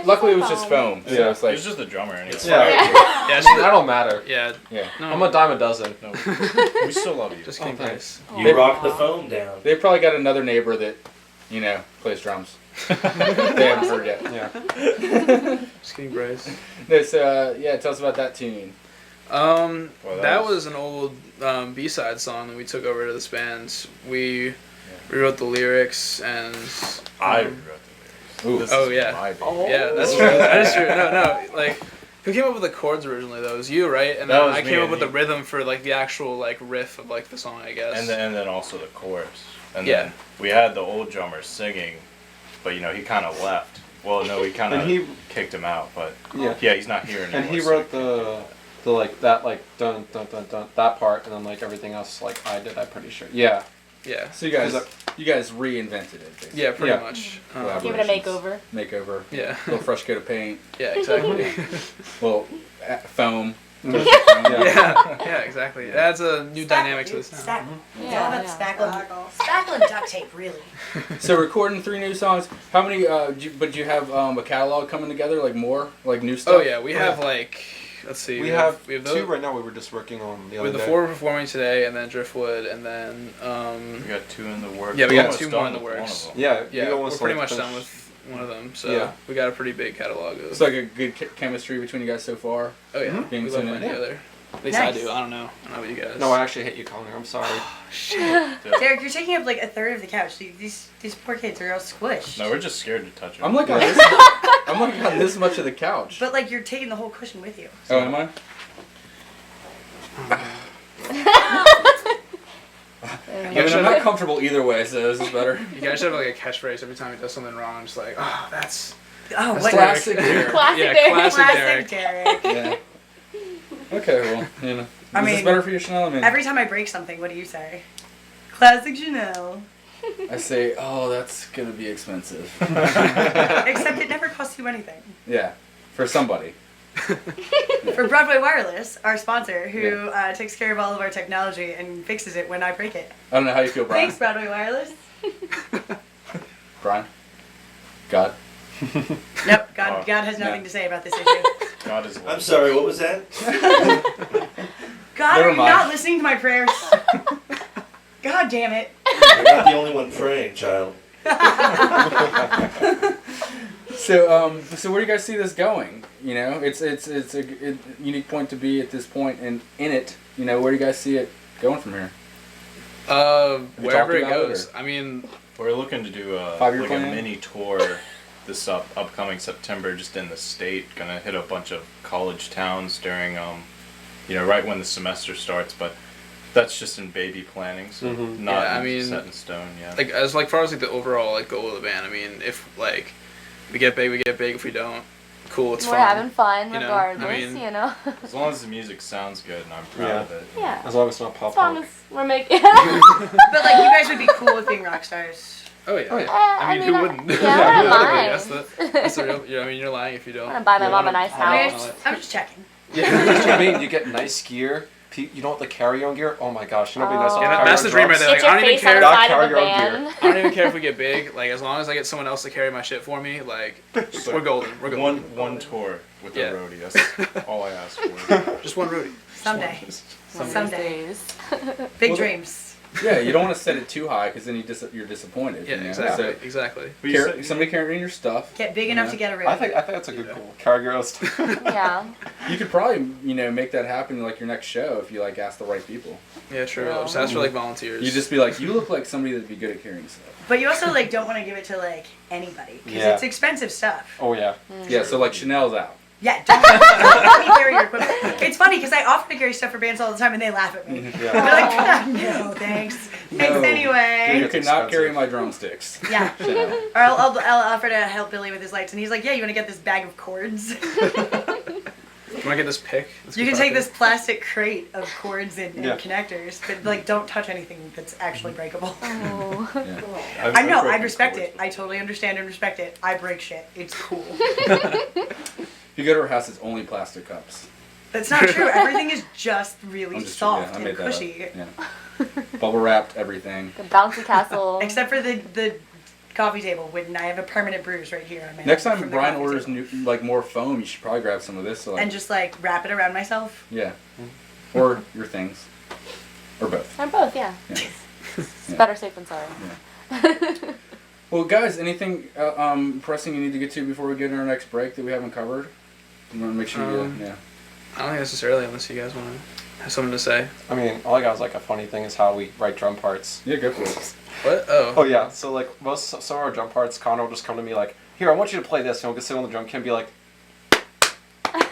Speaker 3: Luckily it was just foam. So
Speaker 6: Yeah.
Speaker 3: it's like,
Speaker 8: It was just the drummer anyway.
Speaker 6: Yeah, that don't matter.
Speaker 5: Yeah.
Speaker 3: yeah.
Speaker 6: I'm a dime a dozen.
Speaker 8: No, we still love you.
Speaker 5: Just kidding,
Speaker 6: thanks.
Speaker 5: Bryce.
Speaker 18: You rock the foam down.
Speaker 3: They probably got another neighbor that, you know, plays drums. They haven't heard yet.
Speaker 6: Yeah.
Speaker 5: Just kidding, Bryce.
Speaker 3: This, yeah, tell us about that tune.
Speaker 5: That was an old B-side song that we took over to this band. We rewrote the lyrics and
Speaker 8: I rewrote the lyrics.
Speaker 3: Ooh.
Speaker 8: This
Speaker 5: oh
Speaker 8: is
Speaker 5: yeah.
Speaker 8: my baby.
Speaker 5: Yeah, that's true. That is true. No, like who came up with the chords originally though? It was you, right? And
Speaker 8: That
Speaker 5: then
Speaker 8: was
Speaker 5: I
Speaker 8: me
Speaker 5: came up
Speaker 8: and
Speaker 5: with
Speaker 8: he-
Speaker 5: the rhythm for like the actual like riff of like the song, I guess.
Speaker 8: And then also the chorus. And
Speaker 5: Yeah.
Speaker 8: then we had the old drummer singing, but you know he kind of left. Well, no, we kind of kicked him out, but yeah, he's not here anymore.
Speaker 6: And he wrote the like that like dun dun dun dun that part, and then like everything else like I did. I'm pretty sure. Yeah.
Speaker 5: Yeah.
Speaker 3: So you guys reinvented it, basically.
Speaker 5: Yeah, pretty much.
Speaker 7: Give it a makeover.
Speaker 3: Makeover.
Speaker 5: Yeah.
Speaker 3: A little fresh coat of paint.
Speaker 5: Yeah, exactly.
Speaker 3: Well, foam.
Speaker 5: Yeah, exactly. It adds a new dynamic to this now.
Speaker 1: Stack.
Speaker 7: Yeah,
Speaker 1: It's all about the spackle and duct tape, really.
Speaker 3: So recording 3 new songs. How many? Do you have a catalog coming together? Like more, like new stuff.
Speaker 5: Oh yeah, we have like. Let's see.
Speaker 6: We have
Speaker 5: those,
Speaker 6: 2 right now. We were just working on the other
Speaker 5: with the
Speaker 6: day.
Speaker 5: 4 we're performing today, and then Driftwood, and then
Speaker 8: we got 2 in the works.
Speaker 5: Yeah, we
Speaker 8: We're
Speaker 5: got
Speaker 8: almost
Speaker 5: 2 more in
Speaker 8: done
Speaker 5: the
Speaker 8: with one
Speaker 5: works.
Speaker 8: of them.
Speaker 6: Yeah,
Speaker 5: we're pretty much done with one of them. So
Speaker 6: Yeah.
Speaker 5: we got a pretty big catalog of.
Speaker 3: It's like a good chemistry between you guys so far.
Speaker 5: Oh yeah,
Speaker 3: Being
Speaker 5: we love
Speaker 3: tuned
Speaker 5: playing
Speaker 3: in.
Speaker 5: together. At least
Speaker 1: Nice.
Speaker 5: I do. I don't know about you guys.
Speaker 6: No, I actually hate you, Conor. I'm sorry.
Speaker 1: Derek, you're taking up like a third of the couch. These poor kids are all squished.
Speaker 8: No, we're just scared to touch them.
Speaker 3: I'm like on this. I'm like on this much of the couch.
Speaker 1: But like you're taking the whole cushion with you.
Speaker 3: Oh, am I? I mean, I'm not comfortable either way, so this is better.
Speaker 5: You guys should have like a catchphrase every time he does something wrong. Just like, oh, that's
Speaker 1: what
Speaker 3: classic Derek.
Speaker 7: Classic
Speaker 5: yeah,
Speaker 7: Derek.
Speaker 5: classic Derek.
Speaker 3: Yeah. Okay, well, you know.
Speaker 1: I
Speaker 3: Is
Speaker 1: mean,
Speaker 3: this better for your Chanel? I mean,
Speaker 1: Every time I break something, what do you say? Classic Chanel.
Speaker 3: I say, oh, that's gonna be expensive.
Speaker 1: Except it never costs you anything.
Speaker 3: Yeah, for somebody.
Speaker 1: For Broadway Wireless, our sponsor, who takes care of all of our technology and fixes it when I break it.
Speaker 3: I don't know how you feel, Brian.
Speaker 1: Thanks, Broadway Wireless.
Speaker 3: Brian. God.
Speaker 1: Nope, God has nothing to say about this issue.
Speaker 8: God is.
Speaker 18: I'm sorry, what was that?
Speaker 1: God,
Speaker 3: Never
Speaker 1: are you
Speaker 3: mind.
Speaker 1: not listening to my prayers? God damn it.
Speaker 18: You're not the only one praying, child.
Speaker 3: So where do you guys see this going? You know, it's a unique point to be at this point in it. You know, where do you guys see it going from here?
Speaker 5: Wherever it
Speaker 3: about
Speaker 5: goes.
Speaker 3: it,
Speaker 5: I mean,
Speaker 8: we're looking to do a
Speaker 3: 5-year
Speaker 8: like a
Speaker 3: plan?
Speaker 8: mini tour this upcoming September, just in the state. Gonna hit a bunch of college towns during right when the semester starts, but that's just in baby planning, so not
Speaker 5: Yeah, I mean,
Speaker 8: set in stone yet.
Speaker 5: like as like far as like the overall like goal of the band. I mean, if like we get big, we get big. If we don't, cool, it's
Speaker 7: We're
Speaker 5: fun.
Speaker 7: having fun
Speaker 5: you know?
Speaker 7: regardless,
Speaker 5: I mean,
Speaker 7: you know.
Speaker 8: As long as the music sounds good and I'm proud of it.
Speaker 7: Yeah.
Speaker 6: As long as it's not pop
Speaker 7: As long
Speaker 6: punk.
Speaker 7: as we're making.
Speaker 1: But like, you guys would be cool with being rock stars.
Speaker 5: Oh yeah.
Speaker 7: I
Speaker 5: I mean,
Speaker 7: mean,
Speaker 5: who wouldn't?
Speaker 7: yeah, I don't
Speaker 5: Literally,
Speaker 7: mind.
Speaker 5: that's the real. I mean, you're lying if you don't.
Speaker 7: I'm gonna buy my mom a nice
Speaker 1: I
Speaker 7: house.
Speaker 1: mean, I'm just checking.
Speaker 6: I mean, you get nice gear. You don't have the carry-on gear. Oh my gosh, you know what'd be nice?
Speaker 7: Oh.
Speaker 6: to have
Speaker 5: That's the dream right there. Like,
Speaker 7: Get your
Speaker 5: I don't even
Speaker 7: face on
Speaker 5: care.
Speaker 7: the
Speaker 6: Not
Speaker 7: side of the
Speaker 6: carry-on
Speaker 7: van.
Speaker 6: gear.
Speaker 5: I don't even care if we get big. Like as long as I get someone else to carry my shit for me, like we're golden. We're golden.
Speaker 8: One tour with
Speaker 5: Yeah.
Speaker 8: a roadie. That's all I ask for.
Speaker 5: Just one roadie.
Speaker 1: Someday. Someday.
Speaker 7: Days.
Speaker 1: Big
Speaker 3: Well,
Speaker 1: dreams.
Speaker 3: Yeah, you don't want to set it too high because then you're disappointed.
Speaker 5: Yeah,
Speaker 3: you know?
Speaker 5: exactly.
Speaker 3: So
Speaker 5: Exactly.
Speaker 3: somebody carrying your stuff.
Speaker 1: Get big enough to get around.
Speaker 6: I think that's a good goal. Carry roast.
Speaker 7: Yeah.
Speaker 3: You could probably make that happen like your next show if you like ask the right people.
Speaker 5: Yeah, true. Just ask for like volunteers.
Speaker 3: You just be like, you look like somebody that'd be good at carrying stuff.
Speaker 1: But you also like don't want to give it to like anybody because
Speaker 3: Yeah.
Speaker 1: it's expensive stuff.
Speaker 6: Oh yeah.
Speaker 3: Yeah, so like Chanel's out.
Speaker 1: Yeah, don't let me carry your equipment. It's funny because I offer to carry stuff for bands all the time and they laugh at me.
Speaker 3: Yeah.
Speaker 1: They're like, no, thanks. Thanks anyway.
Speaker 3: You cannot carry my drumsticks.
Speaker 1: Yeah.
Speaker 3: Chanel.
Speaker 1: Or I'll offer to help Billy with his lights, and he's like, yeah, you want to get this bag of cords?
Speaker 5: You want to get this pick?
Speaker 1: You can take this plastic crate of cords and
Speaker 5: Yeah.
Speaker 1: connectors, but like don't touch anything that's actually breakable.
Speaker 7: Oh.
Speaker 1: I know, I respect it. I totally understand and respect it. I break shit. It's cool.
Speaker 3: If you go to her house, it's only plastic cups.
Speaker 1: That's not true. Everything is just really
Speaker 3: I'm just-
Speaker 1: soft
Speaker 3: yeah, I
Speaker 1: and
Speaker 3: made that up.
Speaker 1: cushy.
Speaker 3: Yeah. Bubble wrapped everything.
Speaker 7: The bouncy castle.
Speaker 1: Except for the coffee table, when I have a permanent bruise right here on my
Speaker 3: Next
Speaker 1: arm
Speaker 3: time
Speaker 1: from the
Speaker 3: Brian
Speaker 1: coffee
Speaker 3: orders
Speaker 1: table.
Speaker 3: more foam, you should probably grab some of this. So
Speaker 1: And just like wrap it around myself.
Speaker 3: yeah, or your things, or both.
Speaker 7: Or both, yeah. It's better safe than sorry.
Speaker 3: Well, guys, anything pressing you need to get to before we get in our next break that we haven't covered? You want to make sure yeah.
Speaker 5: I don't think necessarily, unless you guys want to have something to say.
Speaker 6: I mean, all I got was like a funny thing is how we write drum parts.
Speaker 3: Yeah, go for it.
Speaker 5: What? Oh.
Speaker 6: Oh yeah. So like some of our drum parts, Conor will just come to me like, "Here, I want you to play this," and we'll sit on the drum kit and be like,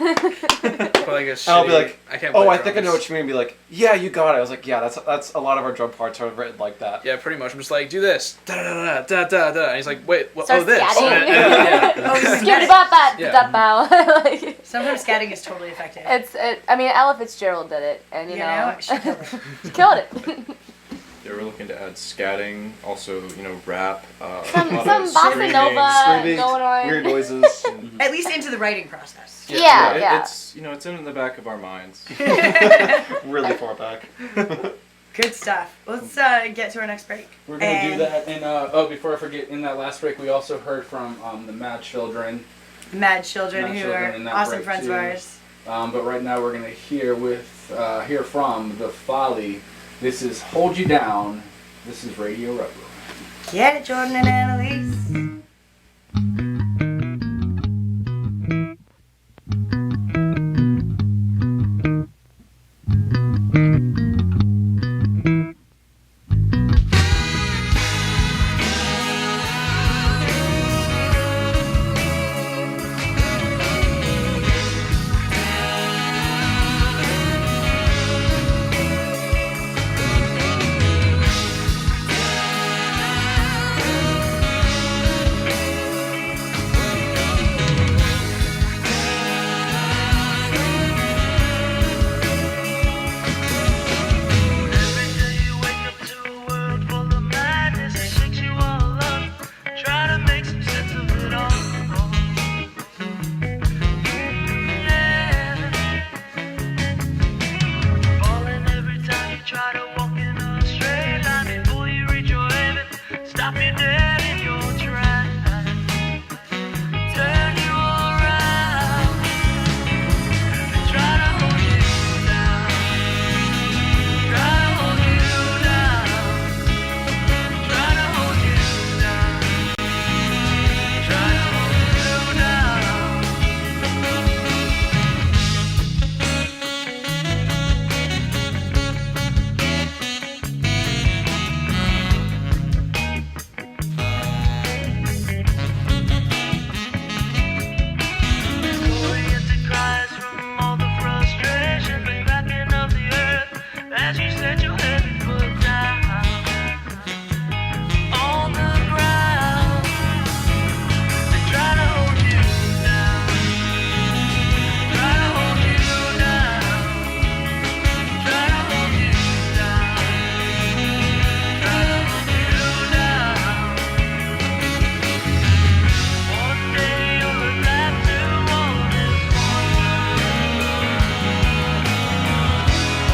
Speaker 5: and
Speaker 6: I'll be like,
Speaker 5: I can't
Speaker 6: "Oh,
Speaker 5: play
Speaker 6: I think I know
Speaker 5: drums."
Speaker 6: what you mean." And be like, "Yeah, you got it." I was like, "Yeah, that's a lot of our drum parts are written like that."
Speaker 5: Yeah, pretty much. I'm just like, do this, da da da da da da. And he's like, wait, what?
Speaker 7: Starts
Speaker 5: Oh, this.
Speaker 7: scatting.
Speaker 5: Yeah.
Speaker 1: Sometimes scatting is totally effective.
Speaker 7: I mean, Ella Fitzgerald did it, and you know,
Speaker 1: she killed it.
Speaker 7: She killed it.
Speaker 8: Yeah, we're looking to add scatting, also, rap.
Speaker 7: Some
Speaker 8: a lot of
Speaker 7: bossa
Speaker 8: screaming.
Speaker 7: nova going on.
Speaker 6: Weird noises.
Speaker 1: At least into the writing process.
Speaker 7: Yeah.
Speaker 8: It's it's in the back of our minds.
Speaker 6: Really far back.
Speaker 1: Good stuff. Let's get to our next break.
Speaker 3: We're gonna do that, and before I forget, in that last break, we also heard from the Mad Children.
Speaker 1: Mad Children,
Speaker 3: Mad
Speaker 1: who
Speaker 3: Children
Speaker 1: are
Speaker 3: in that
Speaker 1: awesome
Speaker 3: break,
Speaker 1: friends
Speaker 3: too.
Speaker 1: of ours.
Speaker 3: But right now, we're gonna hear from the Folly. This is Hold You Down. This is Radio Rubber.
Speaker 1: Get it, Jordan and Annalise.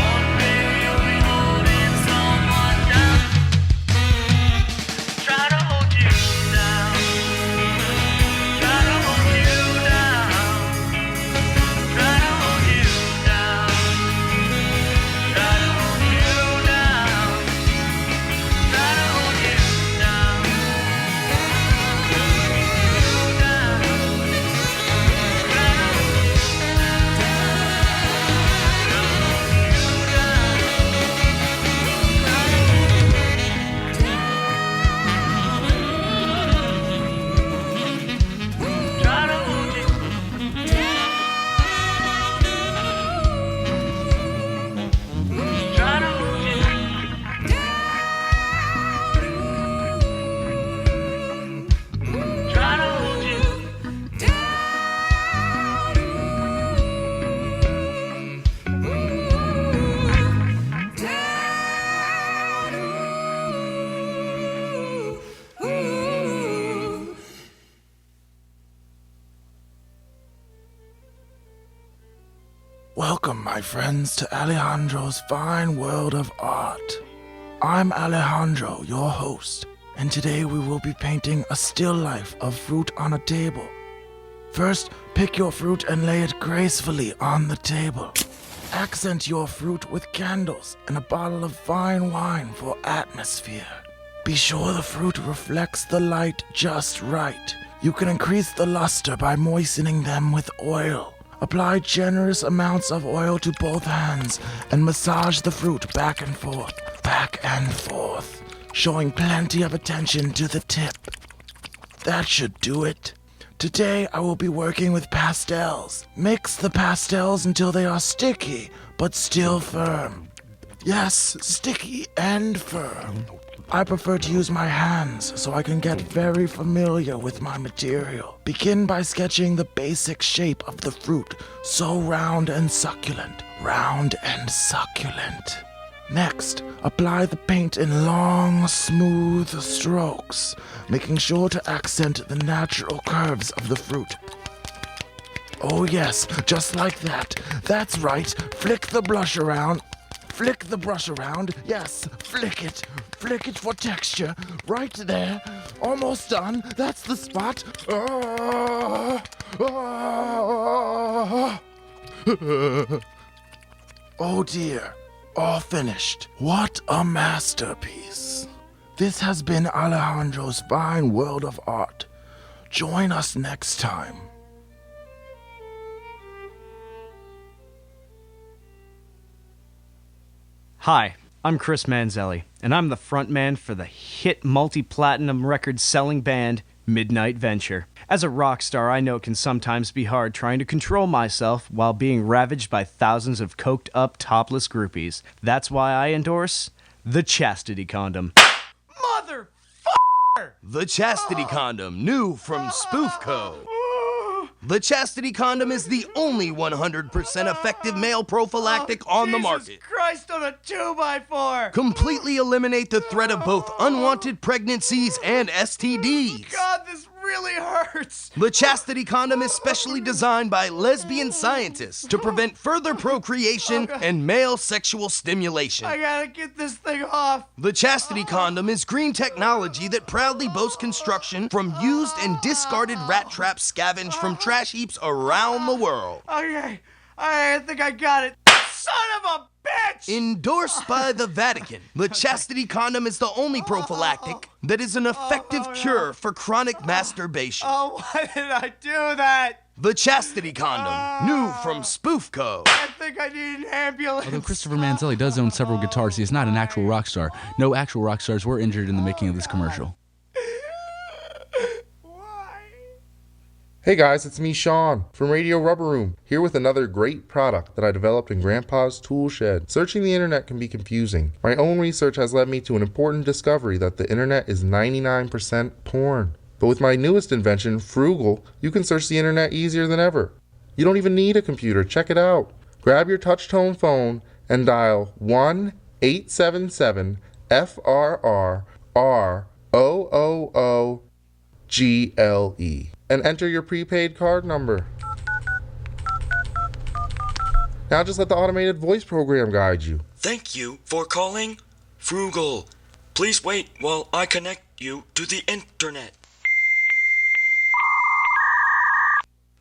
Speaker 4: One day you'll be holding
Speaker 15: friends, to Alejandro's fine world of art. I'm Alejandro, your host, and today we will be painting a still life of fruit on a table. First, pick your fruit and lay it gracefully on the table. Accent your fruit with candles and a bottle of fine wine for atmosphere. Be sure the fruit reflects the light just right. You can increase the luster by moistening them with oil. Apply generous amounts of oil to both hands and massage the fruit back and forth, showing plenty of attention to the tip. That should do it. Today I will be working with pastels. Mix the pastels until they are sticky, but still firm. Yes, sticky and firm. I prefer to use my hands so I can get very familiar with my material. Begin by sketching the basic shape of the fruit, so round and succulent. Round and succulent. Next, apply the paint in long, smooth strokes, making sure to accent the natural curves of the fruit. Oh yes, just like that. That's right. Flick the brush around. Yes, flick it. Flick it for texture. Right there. Almost done. That's the spot. Oh dear. All finished. What a masterpiece. This has been Alejandro's fine world of art. Join us next time.
Speaker 19: Hi, I'm Chris Manzelli, and I'm the frontman for the hit multi-platinum record-selling band Midnight Venture. As a rock star, I know it can sometimes be hard trying to control myself while being ravaged by thousands of coked-up, topless groupies. That's why I endorse the Chastity Condom.
Speaker 10: The Chastity Condom, new from Spoof Co. The Chastity Condom is the only 100% effective male prophylactic on the market.
Speaker 11: Christ on a 2x4!
Speaker 10: Completely eliminate the threat of both unwanted pregnancies and STDs.
Speaker 11: God, this really hurts!
Speaker 10: The Chastity Condom is specially designed by lesbian scientists to prevent further procreation and male sexual stimulation.
Speaker 11: I gotta get this thing off.
Speaker 10: The Chastity Condom is green technology that proudly boasts construction from used and discarded rat traps scavenged from trash heaps around the world.
Speaker 11: Okay, I think I got it. Son of a bitch!
Speaker 10: Endorsed by the Vatican, the Chastity Condom is the only prophylactic that is an effective cure for chronic masturbation.
Speaker 11: Oh, why did I do that?
Speaker 10: The Chastity Condom, new from Spoof Co.
Speaker 11: I think I need an ambulance.
Speaker 20: Although Christopher Manzelli does own several guitars, he is not an actual rock star. No actual rock stars were injured in the making of this commercial.
Speaker 15: Hey guys, it's me, Sean, from Radio Rubber Room, here with another great product that I developed in Grandpa's tool shed. Searching the internet can be confusing. My own research has led me to an important discovery that the internet is 99% porn. But with my newest invention, Frugal, you can search the internet easier than ever. You don't even need a computer. Check it out. Grab your touch-tone phone and dial 1-877-FRR-ROOOGLE and enter your prepaid card number. Now just let the automated voice program guide you.
Speaker 21: Thank you for calling Frugal. Please wait while I connect you to the internet.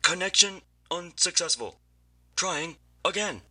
Speaker 21: Connection unsuccessful. Trying again.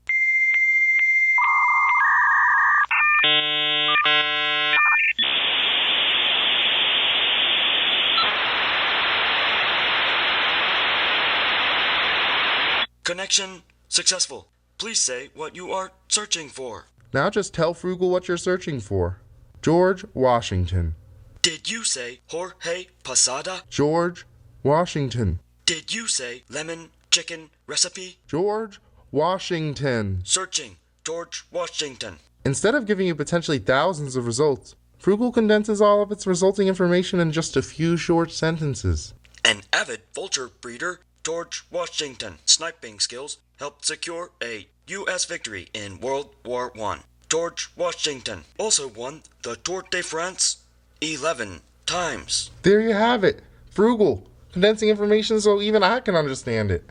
Speaker 21: Connection successful. Please say what you are searching for.
Speaker 15: Now just tell Frugal what you're searching for. George Washington.
Speaker 21: Did you say Jorge Posada?
Speaker 15: George Washington.
Speaker 21: Did you say lemon chicken recipe?
Speaker 15: George Washington.
Speaker 21: Searching George Washington.
Speaker 15: Instead of giving you potentially thousands of results, Frugal condenses all of its resulting information in just a few short sentences.
Speaker 21: An avid vulture breeder, George Washington sniping skills helped secure a U.S. victory in World War I. George Washington also won the Tour de France 11 times.
Speaker 15: There you have it. Frugal, condensing information so even I can understand it.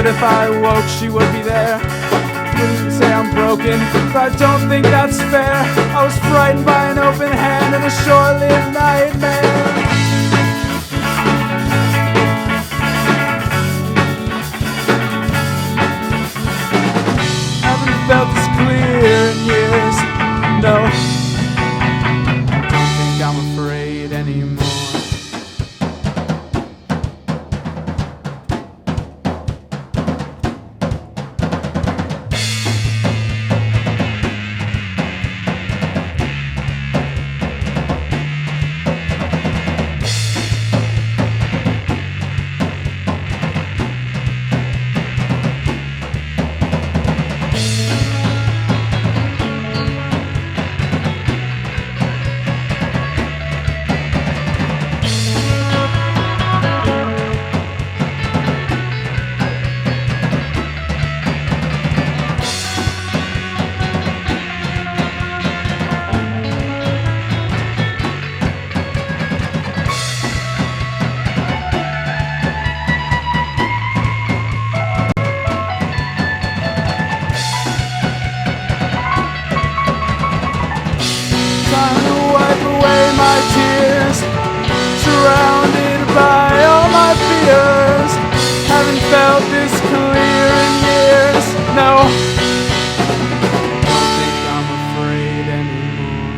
Speaker 12: that if I woke, she would be there. Wouldn't say I'm broken, but I don't think that's fair. I was frightened by an open hand and a short-lived nightmare. Haven't felt this clear in years, no. Don't think I'm afraid anymore. Time to wipe away my tears, surrounded by all my fears. Haven't felt this clear in years, no. Don't think I'm afraid anymore.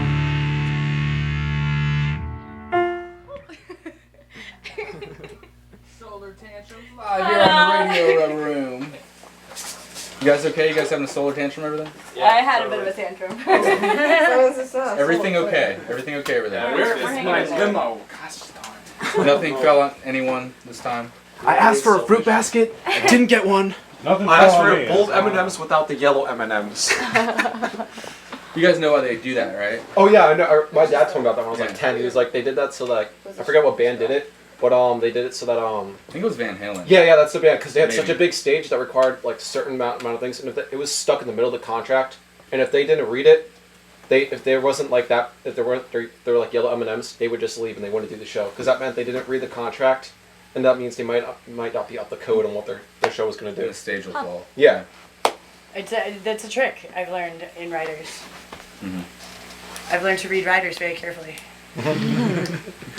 Speaker 3: Solar Tantrums live here on the Radio Rubber Room. You guys okay? You guys having a solar tantrum over there?
Speaker 7: I had a bit of a tantrum.
Speaker 3: Everything okay? Everything okay over there?
Speaker 7: Where is my
Speaker 3: limo? Nothing fell on anyone this time?
Speaker 5: I asked for a fruit basket. I didn't get one.
Speaker 6: I asked for bold M&Ms without the yellow M&Ms.
Speaker 3: You guys know why they do that, right?
Speaker 6: Oh yeah, I know. My dad told me about that when I was like 10. He was like, they did that so that, I forget what band did it, but they did it so that
Speaker 3: I think it was Van Halen.
Speaker 6: Yeah, that's the band, because they had
Speaker 3: Maybe.
Speaker 6: such a big stage that required like certain amount of things, and if it was stuck in the middle of the contract, and if they didn't read it, if there wasn't like that, if there were like yellow M&Ms, they would just leave and they wouldn't do the show, because that meant they didn't read the contract, and that means they might not be up the code on what their show was going to do.
Speaker 3: The stage will fall.
Speaker 6: Yeah.
Speaker 1: That's a trick I've learned in writers.
Speaker 3: Mm-hmm.
Speaker 1: I've learned to read writers very carefully.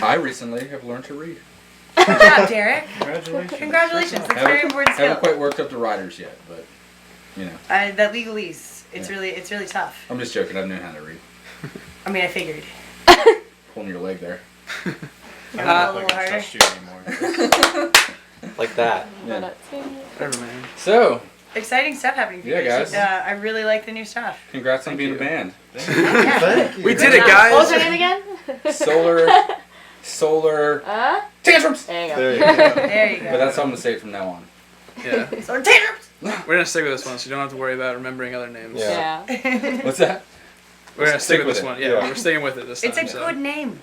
Speaker 3: I recently have learned to read.
Speaker 1: Good job, Derek.
Speaker 3: Congratulations.
Speaker 1: Congratulations. That's a very important skill.
Speaker 3: Haven't quite worked up to writers yet, but you know.
Speaker 1: That legalese, it's
Speaker 3: Yeah.
Speaker 1: really tough.
Speaker 3: I'm just joking. I've known how to read.
Speaker 1: I mean, I figured.
Speaker 3: Pulling your leg there.
Speaker 1: A little harder.
Speaker 6: Like that.
Speaker 3: Yeah.
Speaker 5: Whatever, man.
Speaker 3: So,
Speaker 1: Exciting stuff happening for you
Speaker 3: Yeah, guys.
Speaker 1: I really like the new stuff.
Speaker 3: congrats on being a band.
Speaker 1: Thank
Speaker 5: We did it, guys.
Speaker 7: What was your name again?
Speaker 3: Solar Tantrums.
Speaker 7: There you go.
Speaker 6: There you go.
Speaker 1: There you go.
Speaker 3: But that's how I'm gonna say it from now on.
Speaker 5: Yeah.
Speaker 1: Solar Tantrums!
Speaker 5: We're gonna stick with this one, so you don't have to worry about remembering other names.
Speaker 6: Yeah.
Speaker 3: What's that?
Speaker 5: We're gonna stick with this
Speaker 3: it.
Speaker 5: one. Yeah, we're sticking with it this time.
Speaker 1: It's a
Speaker 5: so.
Speaker 1: good name.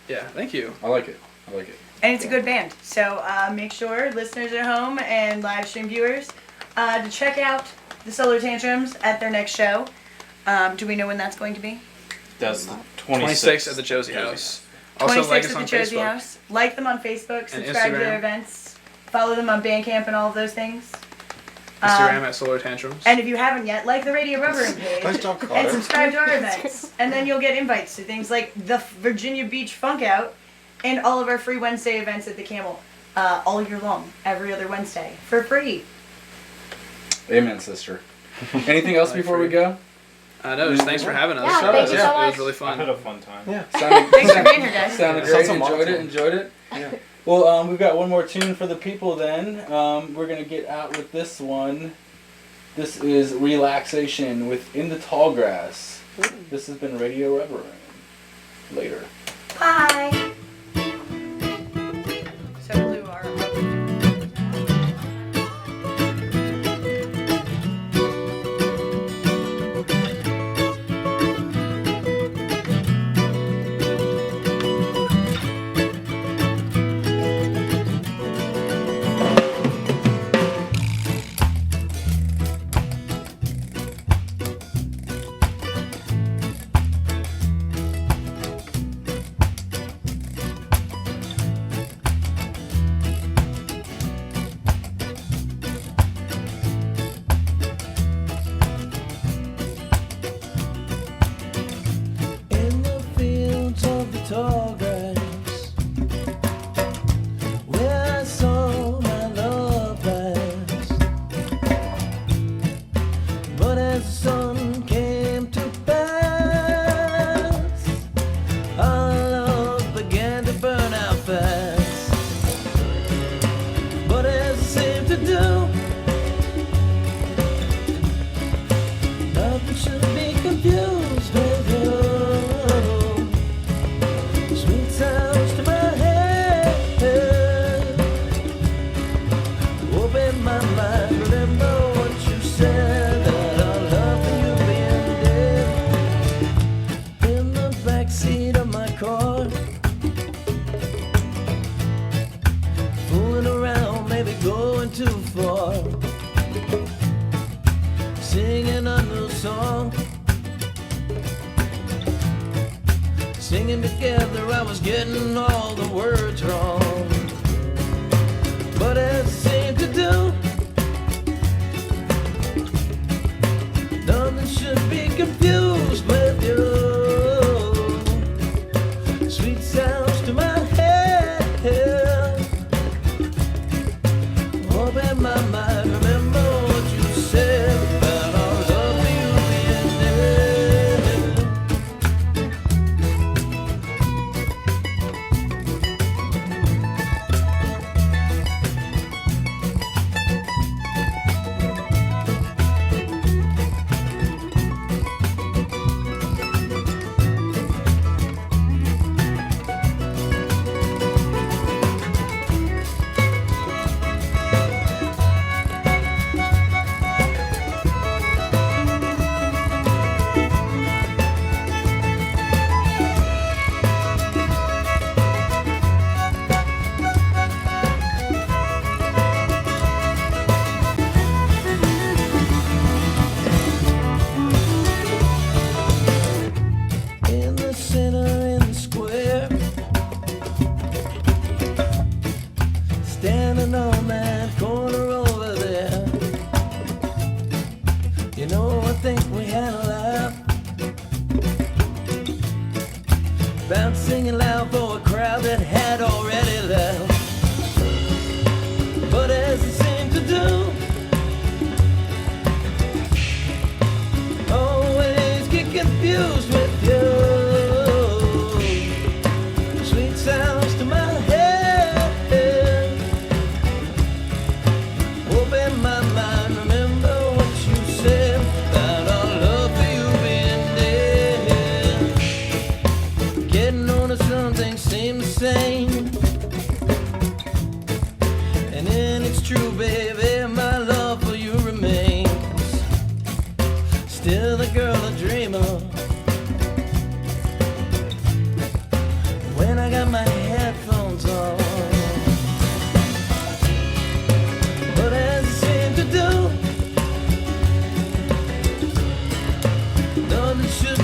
Speaker 5: Yeah, thank you.
Speaker 3: I like it. I like it.
Speaker 1: And it's a good band. So make sure, listeners at home and live stream viewers, to check out the Solar Tantrums at their next show. Do we know when that's going to be?
Speaker 8: That's the
Speaker 5: 26th at the Josie House. Also,
Speaker 1: 26th
Speaker 5: like us
Speaker 1: at
Speaker 5: on
Speaker 1: the Josie
Speaker 5: Facebook.
Speaker 1: House. Like them on Facebook.
Speaker 5: And
Speaker 1: Subscribe to their
Speaker 5: Instagram.
Speaker 1: events. Follow them on Bandcamp and all of those things.
Speaker 5: Instagram at Solar Tantrums.
Speaker 1: And if you haven't yet, like the Radio Rubber Room page.
Speaker 6: Nice job,
Speaker 1: And
Speaker 6: Conor.
Speaker 1: subscribe to our events. And then you'll get invites to things like the Virginia Beach Funk Out and all of our free Wednesday events at the Camel. All year long. Every other Wednesday. For free.
Speaker 3: Amen, sister. Anything else before we go?
Speaker 5: No, just thanks for having us.
Speaker 7: Yeah, thank you so
Speaker 5: It was
Speaker 7: much.
Speaker 5: really
Speaker 8: I
Speaker 5: fun.
Speaker 8: had a fun time.
Speaker 6: Yeah.
Speaker 1: Thanks for being here, guys.
Speaker 3: Sounded
Speaker 6: Yeah.
Speaker 3: great.
Speaker 6: Sounds
Speaker 3: Enjoyed it.
Speaker 6: Yeah.
Speaker 3: Well, we've got one more tune for the people then. We're going to get out with this one. This is Relaxation with In the Tall Grass. This has been Radio Rubber Room. Later.
Speaker 1: Bye. So blue are
Speaker 4: Singing together, I was getting all the words wrong. But as it seemed to do, nothing should be confused with you. Sweet sounds to my head, open my mind, remember what you said about our love for you being dead. In the center, in the square, standing on that corner over there. You know, I think we had a laugh, about singing loud for a crowd that had already left. But as it seemed to do, always get confused with you. Sweet sounds to my head, open my mind, remember what you said about our love for you being dead. Getting on to some things seem the same, and then it's true, baby, my love for you remains. Still the girl I dream of when I got my headphones on. But as it seemed to do, nothing should